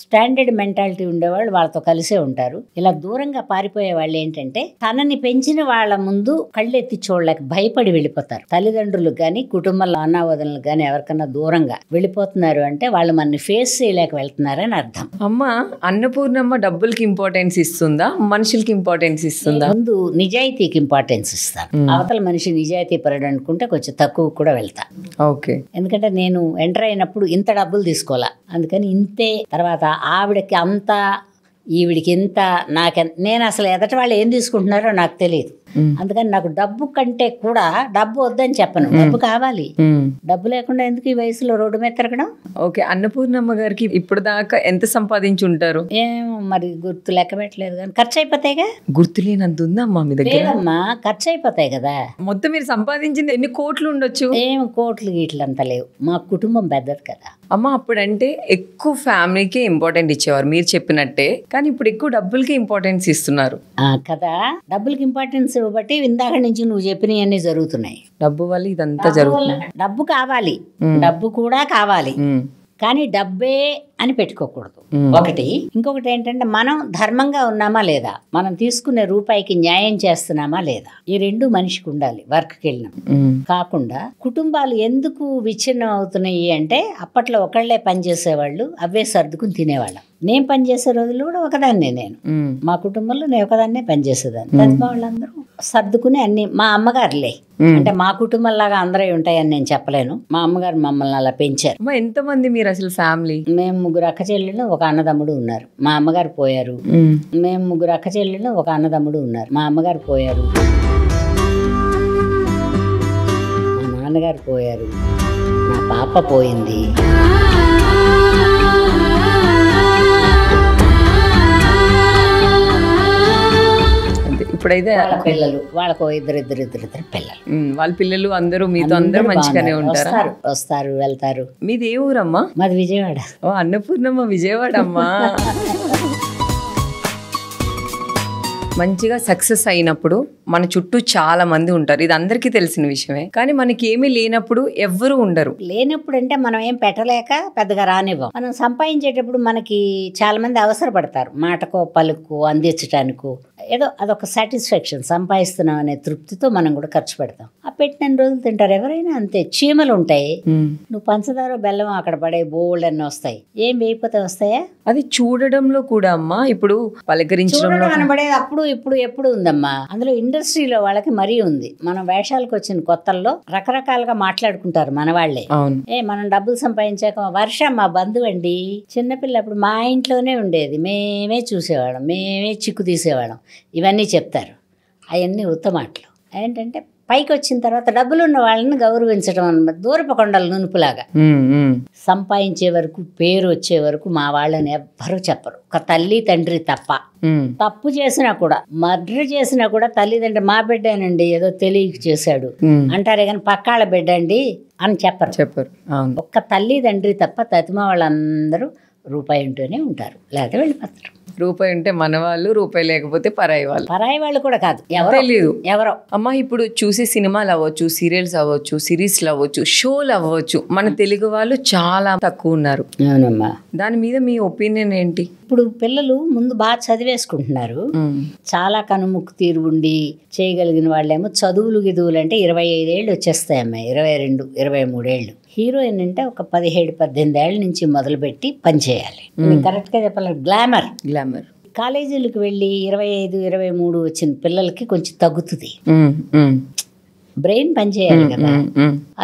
స్టాండర్డ్ మెంటాలిటీ ఉండేవాళ్ళు వాళ్ళతో కలిసే ఉంటారు. ఇలా దూరంగా పారిపోయే వాళ్ళు ఏంటంటే తనని పెంచిన వాళ్ళ ముందు కళ్ళెత్తి చూడలేక భయపడి వెళ్ళిపోతారు. తల్లిదండ్రులకు గాని కుటుంబంలో అన్నావదనలకు గాని ఎవరికన్నా దూరంగా వెళ్ళిపోతున్నారు అంటే వాళ్ళు మనని ఫేస్ చేయలేక వెళ్తున్నారని అర్థం.
అమ్మ, అన్నపూర్ణమ్మ డబ్బులకి ఇంపార్టెన్స్ ఇస్తుందా, మనుషులకి ఇంపార్టెన్స్ ఇస్తుందా?
ముందు నిజాయితీకి ఇంపార్టెన్స్ ఇస్తాను. అవతల మనిషి నిజాయితీ పరుడు అనుకుంటే కొంచెం తక్కువ కూడా వెళ్తా.
ఓకే,
ఎందుకంటే నేను ఎంటర్ అయినప్పుడు ఇంత డబ్బులు తీసుకోవాలా, అందుకని ఇంతే. తర్వాత ఆవిడకి అంత, ఈవిడికి ఇంత, నాకెంత, నేను అసలు ఎదటి వాళ్ళు ఏం తీసుకుంటున్నారో నాకు తెలియదు. అందుకని నాకు డబ్బు కంటే కూడా, డబ్బు వద్దని చెప్పను, డబ్బు కావాలి. డబ్బు లేకుండా ఎందుకు ఈ వయసులో రోడ్డు మీద తిరగడం?
ఓకే, అన్నపూర్ణమ్మ గారికి ఇప్పుడు దాకా ఎంత సంపాదించి ఉంటారు?
ఏమో మరి గుర్తు లెక్క పెట్టలేదు, కానీ ఖర్చు అయిపోతాయిగా.
గుర్తు లేనంత ఉందా అమ్మా మీ దగ్గర?
లేదమ్మా, ఖర్చు అయిపోతాయి కదా.
మొత్తం మీరు సంపాదించింది ఎన్ని కోట్లు ఉండొచ్చు?
ఏం కోట్లు గీట్లు అంత లేవు, మా కుటుంబం పెద్దది కదా.
అమ్మ, అప్పుడంటే ఎక్కువ ఫ్యామిలీకే ఇంపార్టెంట్ ఇచ్చేవారు మీరు చెప్పినట్టే, కానీ ఇప్పుడు ఎక్కువ డబ్బులకి ఇంపార్టెన్స్ ఇస్తున్నారు
కదా. డబ్బులకి ఇంపార్టెన్స్ బట్టి ఇందాక నుంచి నువ్వు చెప్పినవన్నీ జరుగుతున్నాయి.
డబ్బు వల్ల ఇదంతా జరుగుతుంది.
డబ్బు కావాలి, డబ్బు కూడా కావాలి, కానీ డబ్బే అని పెట్టుకోకూడదు ఒకటి. ఇంకొకటి ఏంటంటే మనం ధర్మంగా ఉన్నామా లేదా, మనం తీసుకునే రూపాయికి న్యాయం చేస్తున్నామా లేదా, ఈ రెండు మనిషికి ఉండాలి వర్క్కి వెళ్ళినాం. కాకుండా కుటుంబాలు ఎందుకు విచ్ఛిన్నం అవుతున్నాయి అంటే అప్పట్లో ఒకళ్లే పనిచేసేవాళ్ళు, అవే సర్దుకుని తినేవాళ్ళం. నేను పనిచేసే రోజులు కూడా ఒకదాన్నే, నేను మా కుటుంబంలో నేను ఒకదాన్నే పనిచేసేదాన్ని. పెద్ద వాళ్ళందరూ సర్దుకుని అన్ని, మా అమ్మగారులే, అంటే మా కుటుంబం లాగా అందరూ ఉంటాయని నేను చెప్పలేను. మా అమ్మగారు మమ్మల్ని అలా పెంచారు.
ఎంతమంది మీరు అసలు ఫ్యామిలీ?
మేము 3 అక్క చెల్లెళ్ళు, ఒక అన్నదమ్ముడు ఉన్నారు. మా అమ్మగారు పోయారు. మేము 3 అక్క చెల్లెళ్ళు, ఒక అన్నదమ్ముడు ఉన్నారు. మా అమ్మగారు పోయారు, మా నాన్నగారు పోయారు, నా పాప పోయింది.
ఇప్పుడైతే
వాళ్ళ పిల్లలు, వాళ్ళకు ఇద్దరు పిల్లలు,
వాళ్ళ పిల్లలు అందరూ మీతో అందరూ మంచిగానే ఉంటారు?
వస్తారు వెళ్తారు.
మీది ఏ ఊరమ్మా?
మాది విజయవాడ.
ఓ, అన్నపూర్ణమ్మ విజయవాడ అమ్మా. మంచిగా సక్సెస్ అయినప్పుడు మన చుట్టూ చాలా మంది ఉంటారు, ఇది అందరికీ తెలిసిన విషయమే. కానీ మనకి ఏమీ లేనప్పుడు ఎవ్వరు ఉండరు.
లేనప్పుడు అంటే మనం ఏం పెట్టలేక పెద్దగా రానివ్వం. మనం సంపాదించేటప్పుడు మనకి చాలా మంది అవసరపడతారు, మాటకో పలుకో అందించడానికో. ఏదో అదొక సాటిస్ఫాక్షన్, సంపాదిస్తున్నాం అనే తృప్తితో మనం కూడా ఖర్చు పెడతాం. ఆ పెట్టిన రోజులు తింటారు ఎవరైనా అంతే. చీమలు ఉంటాయి, నువ్వు పంచదార బెల్లం అక్కడ పడే బోల్డ్ అన్నీ వస్తాయి, ఏం వేయకపోతే వస్తాయా?
అది చూడడంలో కూడా అమ్మా, ఇప్పుడు పలకరించడంలో
కనబడేది అప్పుడు ఇప్పుడు ఎప్పుడు ఉందమ్మా. అందులో ఇండస్ట్రీలో వాళ్ళకి మరీ ఉంది. మనం వేషాలకు వచ్చిన కొత్తల్లో రకరకాలుగా మాట్లాడుకుంటారు మన వాళ్ళే. మనం డబ్బులు సంపాదించాక వర్ష మా బంధువు అండి, చిన్నపిల్లప్పుడు మా ఇంట్లోనే ఉండేది, మేమే చూసేవాళ్ళం, మేమే చిక్కు తీసేవాళ్ళం, ఇవన్నీ చెప్తారు. అవన్నీ ఉత్తమాటలు. ఏంటంటే పైకి వచ్చిన తర్వాత డబ్బులు ఉన్న వాళ్ళని గౌరవించడం అన్నమాట, దూరపు కొండల నునుపులాగా. సంపాదించే వరకు, పేరు వచ్చే వరకు మా వాళ్ళని ఎవ్వరూ చెప్పరు, ఒక తల్లి తండ్రి తప్ప. తప్పు చేసినా కూడా, మర్డర్ చేసినా కూడా తల్లిదండ్రి మా బిడ్డేనండి ఏదో తెలియక చేశాడు అంటారే కానీ పక్కాళ్ళ బిడ్డ అండి అని చెప్పరు. ఒక్క తల్లి తండ్రి తప్ప తతిమా వాళ్ళందరూ రూపాయి ఉంటూనే ఉంటారు, లేకపోతే వెళ్ళిపోతారు.
రూపాయి ఉంటే మన వాళ్ళు, రూపాయి లేకపోతే పరాయి వాళ్ళు.
పరాయి వాళ్ళు కూడా కాదు,
తెలియదు
ఎవరో.
అమ్మ ఇప్పుడు చూసే సినిమాలు అవ్వచ్చు, సీరియల్స్ అవ్వచ్చు, సిరీస్లు అవ్వచ్చు, షోలు అవ్వచ్చు, మన తెలుగు వాళ్ళు చాలా తక్కువ ఉన్నారు.
అవునమ్మా.
దాని మీద మీ ఒపీనియన్ ఏంటి?
ఇప్పుడు పిల్లలు ముందు బాగా చదివేసుకుంటున్నారు, చాలా కనుముక్కు తీరు ఉండి చేయగలిగిన వాళ్ళేమో చదువులు గిదువులు అంటే 25 ఏళ్ళు వచ్చేస్తాయమ్మా, 22, 23 ఏళ్ళు. హీరోయిన్ అంటే ఒక 17-18 ఏళ్ళ నుంచి మొదలుపెట్టి పనిచేయాలి. కరెక్ట్గా చెప్పాలి, గ్లామర్. కాలేజీలకు వెళ్ళి 25-23 వచ్చిన పిల్లలకి కొంచెం తగ్గుతుంది, బ్రెయిన్ పనిచేయాలి కదా.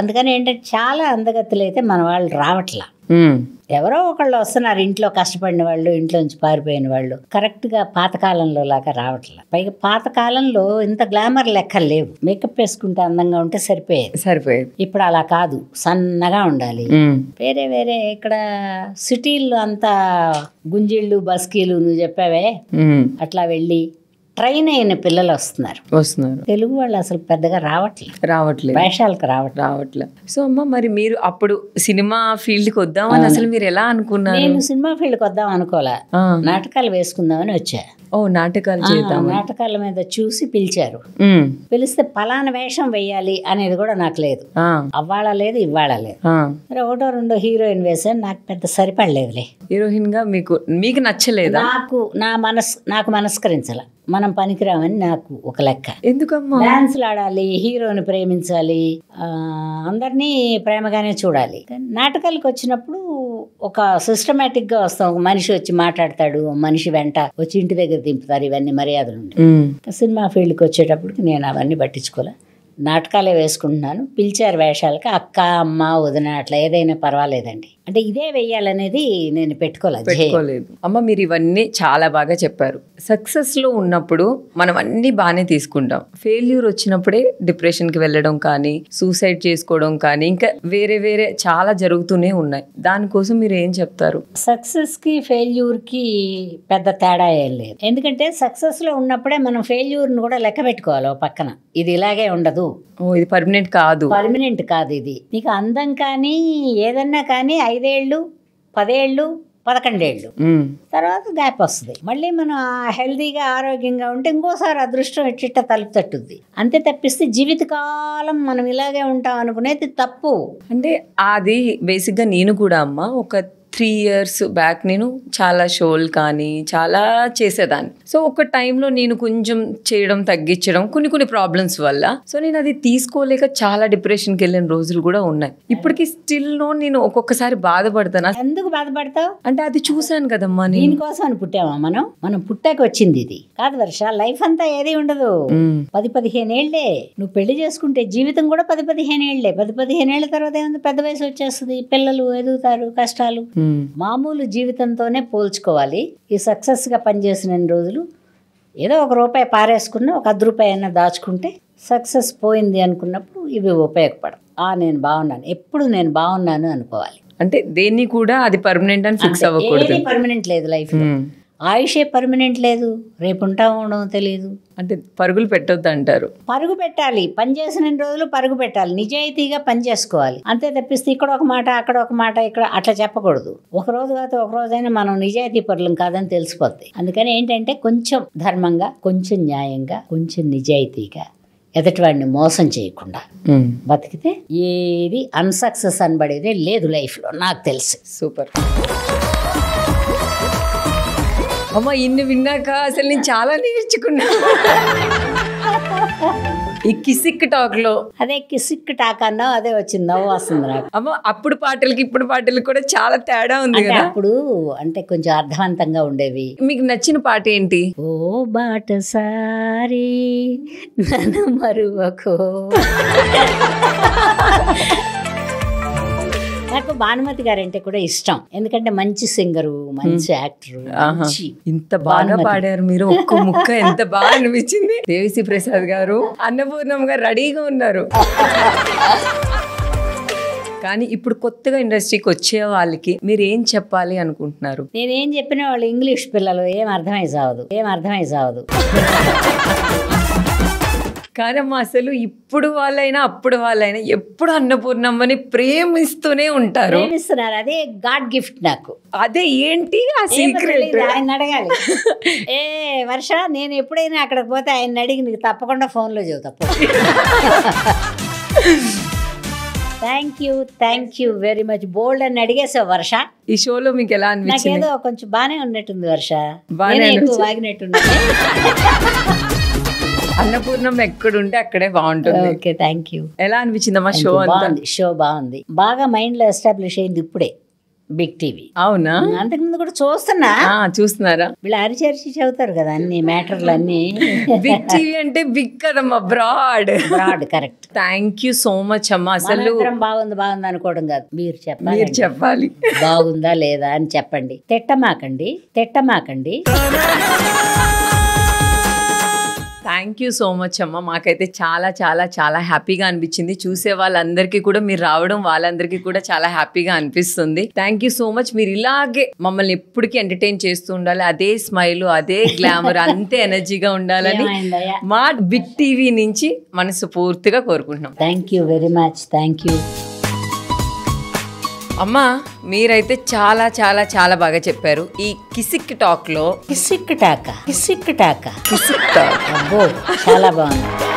అందుకని ఏంటంటే చాలా అందగత్తులు అయితే మన వాళ్ళు రావట్లా. ఎవరో ఒకళ్ళు వస్తున్నారు, ఇంట్లో కష్టపడిన వాళ్ళు, ఇంట్లో నుంచి పారిపోయిన వాళ్ళు, కరెక్ట్గా పాతకాలంలో లాగా రావట్లా. పైగా పాతకాలంలో ఇంత గ్లామర్ లెక్కలు లేవు, మేకప్ వేసుకుంటే అందంగా ఉంటే సరిపోయేది. ఇప్పుడు అలా కాదు, సన్నగా ఉండాలి. వేరే ఇక్కడ సిటీల్లో అంతా గుంజిళ్ళు బస్కీలు నువ్వు చెప్పావే, అట్లా వెళ్ళి ట్రైన్ అయిన పిల్లలు వస్తున్నారు. తెలుగు వాళ్ళు అసలు పెద్దగా రావట్లేదు, వేషాలకు రావట్లేదు.
సో అమ్మ, మరి మీరు అప్పుడు సినిమా ఫీల్డ్ కి వద్దామని అసలు మీరు ఎలా అనుకున్నారు?
నేను సినిమా ఫీల్డ్ కి వద్దాం అనుకోలే, నాటకాలు వేసుకుందామని వచ్చా.
నాటకాలు చేద్దాం.
నాటకాల మీద చూసి పిలిచారు, పిలిస్తే పలానా వేషం వేయాలి అనేది కూడా నాకు లేదు, అవ్వాళ లేదు ఇవ్వాళ లేదు. మరి 1-2 హీరోయిన్ వేసాను, నాకు పెద్ద సరిపడలేదులే.
హీరోయిన్ గా మీకు నచ్చలేదు?
నాకు మనస్కరించాల, మనం పనికిరామని నాకు ఒక లెక్క.
ఎందుకమ్మా?
డాన్సులు ఆడాలి, హీరోని ప్రేమించాలి, అందరినీ ప్రేమగానే చూడాలి. నాటకాలకు వచ్చినప్పుడు ఒక సిస్టమేటిక్ గా వస్తాం, ఒక మనిషి వచ్చి మాట్లాడతాడు, మనిషి వెంట వచ్చి ఇంటి దగ్గర దింపుతారు, ఇవన్నీ మర్యాదలు ఉంటాయి. సినిమా ఫీల్డ్కి వచ్చేటప్పటికి నేను అవన్నీ పట్టించుకోలే, నాటకాలే వేసుకుంటున్నాను. పిలిచారు వేషాలకి, అక్క అమ్మ వదిన అట్లా ఏదైనా పర్వాలేదండి అంటే ఇదే వెయ్యాలనేది నేను పెట్టుకోలేదు.
అమ్మ, మీరు ఇవన్నీ చాలా బాగా చెప్పారు. సక్సెస్ లో ఉన్నప్పుడు మనం అన్ని బాగానే తీసుకుంటాం, ఫెయిల్యూర్ వచ్చినప్పుడే డిప్రెషన్కి వెళ్ళడం కానీ, సూసైడ్ చేసుకోవడం కానీ, ఇంకా వేరే చాలా జరుగుతూనే ఉన్నాయి. దానికోసం మీరు ఏం చెప్తారు?
సక్సెస్కి ఫెయిల్యూర్కి పెద్ద తేడా ఏం లేదు, ఎందుకంటే సక్సెస్లో ఉన్నప్పుడే మనం ఫెయిల్యూర్ని కూడా లెక్క పెట్టుకోవాలి ఓ పక్కన. ఇది ఇలాగే ఉండదు,
ఇది పర్మనెంట్ కాదు
ఇది. నీకు అందం కానీ ఏదన్నా కానీ 5 ఏళ్ళు 10 ఏళ్ళు 11 ఏళ్ళు తర్వాత గ్యాప్ వస్తుంది. మళ్ళీ మనం హెల్దీగా ఆరోగ్యంగా ఉంటే ఇంకోసారి అదృష్టం ఇట్ట తలుపు తట్టుద్ది. అంతే తప్పిస్తే జీవితకాలం మనం ఇలాగే ఉంటాం అనుకునేది తప్పు.
అంటే అది బేసిక్గా నేను కూడా అమ్మ ఒక 3 years బ్యాక్ నేను చాలా షోలు కానీ చాలా చేసేదాన్ని. సో ఒక టైంలో నేను కొంచెం చేయడం తగ్గించడం కొన్ని ప్రాబ్లమ్స్ వల్ల, సో నేను అది తీసుకోలేక చాలా డిప్రెషన్కి వెళ్ళిన రోజులు కూడా ఉన్నాయి. ఇప్పటికీ స్టిల్ నేను ఒక్కొక్కసారి బాధపడతాను.
ఎందుకు బాధపడతావు అంటే
అది చూసాను కదమ్మా,
దీనికోసం అని పుట్టామా మనం పుట్టాక వచ్చింది ఇది కాదు వర్ష. లైఫ్ అంతా ఏది ఉండదు, 10-15 ఏళ్లే. నువ్వు పెళ్లి చేసుకుంటే జీవితం కూడా 10-15 ఏళ్లే. 10-15 ఏళ్ల తర్వాత ఏముంది, పెద్ద వయసు వచ్చేస్తుంది, పిల్లలు ఎదుగుతారు, కష్టాలు. మామూలు జీవితంతోనే పోల్చుకోవాలి. ఈ సక్సెస్గా పనిచేసిన రోజులు ఏదో ₹1 పారేసుకున్నా, ఒక ₹10 అయినా దాచుకుంటే సక్సెస్ పోయింది అనుకున్నప్పుడు ఇవి ఉపయోగపడవు. నేను బాగున్నాను, ఎప్పుడు నేను బాగున్నాను అనుకోవాలి.
అంటే దేన్ని కూడా అది పర్మనెంట్ అని ఫిక్స్ అవ్వకూడదు.
పర్మనెంట్ లేదు లైఫ్. ఆయుషే పర్మనెంట్ లేదు, రేపు ఉంటామో తెలియదు.
అంటే పరుగులు పెట్టొద్దు అంటారు.
పరుగు పెట్టాలి, పని చేసిన రోజులు పరుగు పెట్టాలి, నిజాయితీగా పని చేసుకోవాలి. అంతే తప్పిస్తే ఇక్కడ ఒక మాట అక్కడ ఒక మాట ఇక్కడ అట్లా చెప్పకూడదు. ఒక రోజు కాదు ఒక రోజైనా మనం నిజాయితీ పరులం కాదని తెలిసిపోద్ది. అందుకని ఏంటంటే కొంచెం ధర్మంగా, కొంచెం న్యాయంగా, కొంచెం నిజాయితీగా, ఎదుటివాడిని మోసం చేయకుండా బతికితే ఏది అన్సక్సెస్ అనబడేదే లేదు లైఫ్లో, నాకు తెలిసి.
సూపర్ అమ్మ, ఇన్ని విన్నాక అసలు నేను చాలా నేర్చుకున్నా. ఈ కిసిక్ టాక్ లో
అదే కిసిక్ టాక్ అన్నా అదే వచ్చింది, నవ్వు వస్తుంది నాకు.
అమ్మ, అప్పుడు పాటలకి ఇప్పుడు పాటలకి కూడా చాలా తేడా ఉంది
అంటే
కదా.
అప్పుడు అంటే కొంచెం అర్థవంతంగా ఉండేవి.
మీకు నచ్చిన పాట ఏంటి?
ఓ బాటసారి నన్ను మరువకో. నాకు భానుమతి గారు అంటే కూడా ఇష్టం, ఎందుకంటే మంచి సింగరు, మంచి యాక్టరు.
ఇంత బాగా పాడారు మీరు, ఒక్క ముక్క ఎంత బాగా అనిపించింది. దేవిశ్రీ ప్రసాద్ గారు, అన్నపూర్ణమ్మ గారు రెడీగా ఉన్నారు. కానీ ఇప్పుడు కొత్తగా ఇండస్ట్రీకి వచ్చే వాళ్ళకి మీరు ఏం చెప్పాలి అనుకుంటున్నారు?
నేనేం చెప్పినా వాళ్ళు ఇంగ్లీష్ పిల్లలు, ఏం అర్థమై సావదు.
కానమ్మా, అసలు ఇప్పుడు వాళ్ళైనా అప్పుడు వాళ్ళైనా ఎప్పుడు అన్నపూర్ణమ్మని ప్రేమిస్తూనే ఉంటారు.
ప్రేమిస్తున్నారు, అదే గాడ్ గిఫ్ట్ నాకు.
అదే ఏంటి ఆ సీక్రెట్?
ఆయన అడగాలి. ఏ వర్ష, నేను ఎప్పుడైనా అక్కడికి పోతే ఆయన అడిగి నీకు తప్పకుండా ఫోన్లో చెబుతా. Thank you very much. Bold అని అడిగేసావు వర్ష.
ఈ షోలో మీకు ఎలా అనిపించింది?
నాకేదో కొంచెం బానే ఉన్నట్టుంది వర్ష,
బానే
ఎక్కువ వాగినట్టుంది.
అన్నపూర్ణం ఎక్కడుంటే అక్కడే బాగుంటుంది.
Okay, thank you.
ఎలా అనిపించిందమ్మా షో?
షో బాగుంది, బాగా మైండ్ లో ఎస్టాబ్లిష్ అయింది ఇప్పుడే బిగ్ టీవీ.
అవునా?
అంతకుముందు కూడా చూస్తున్నారా? వీళ్ళు అరిచరిచి చదువుతారు కదా అన్ని మ్యాటర్లు అన్ని.
బిగ్ టీవీ అంటే బిగ్ కదమ్మా, broad.
Correct.
Thank you so much అమ్మా. అసలు
బాగుంది అనుకోవడం కాదు, మీరు
చెప్పాలి
బాగుందా లేదా అని చెప్పండి. తిట్టమాకండి.
థ్యాంక్ యూ సో మచ్ అమ్మ. మాకైతే చాలా చాలా చాలా హ్యాపీగా అనిపించింది. చూసే వాళ్ళందరికీ కూడా మీరు రావడం, వాళ్ళందరికీ కూడా చాలా హ్యాపీగా అనిపిస్తుంది. Thank you so much. మీరు ఇలాగే మమ్మల్ని ఎప్పటికీ ఎంటర్టైన్ చేస్తూ ఉండాలి. అదే స్మైల్, అదే గ్లామర్, అంతే ఎనర్జీగా ఉండాలని మా బిగ్ టీవీ నుంచి మనసు పూర్తిగా కోరుకుంటున్నాం.
Thank you very much. Thank you
అమ్మా. మీరైతే చాలా చాలా చాలా బాగా చెప్పారు. ఈ కిసిక్ టాక్ లో
కిసిక్ టాక్ అబ్బో చాలా బాగుంది.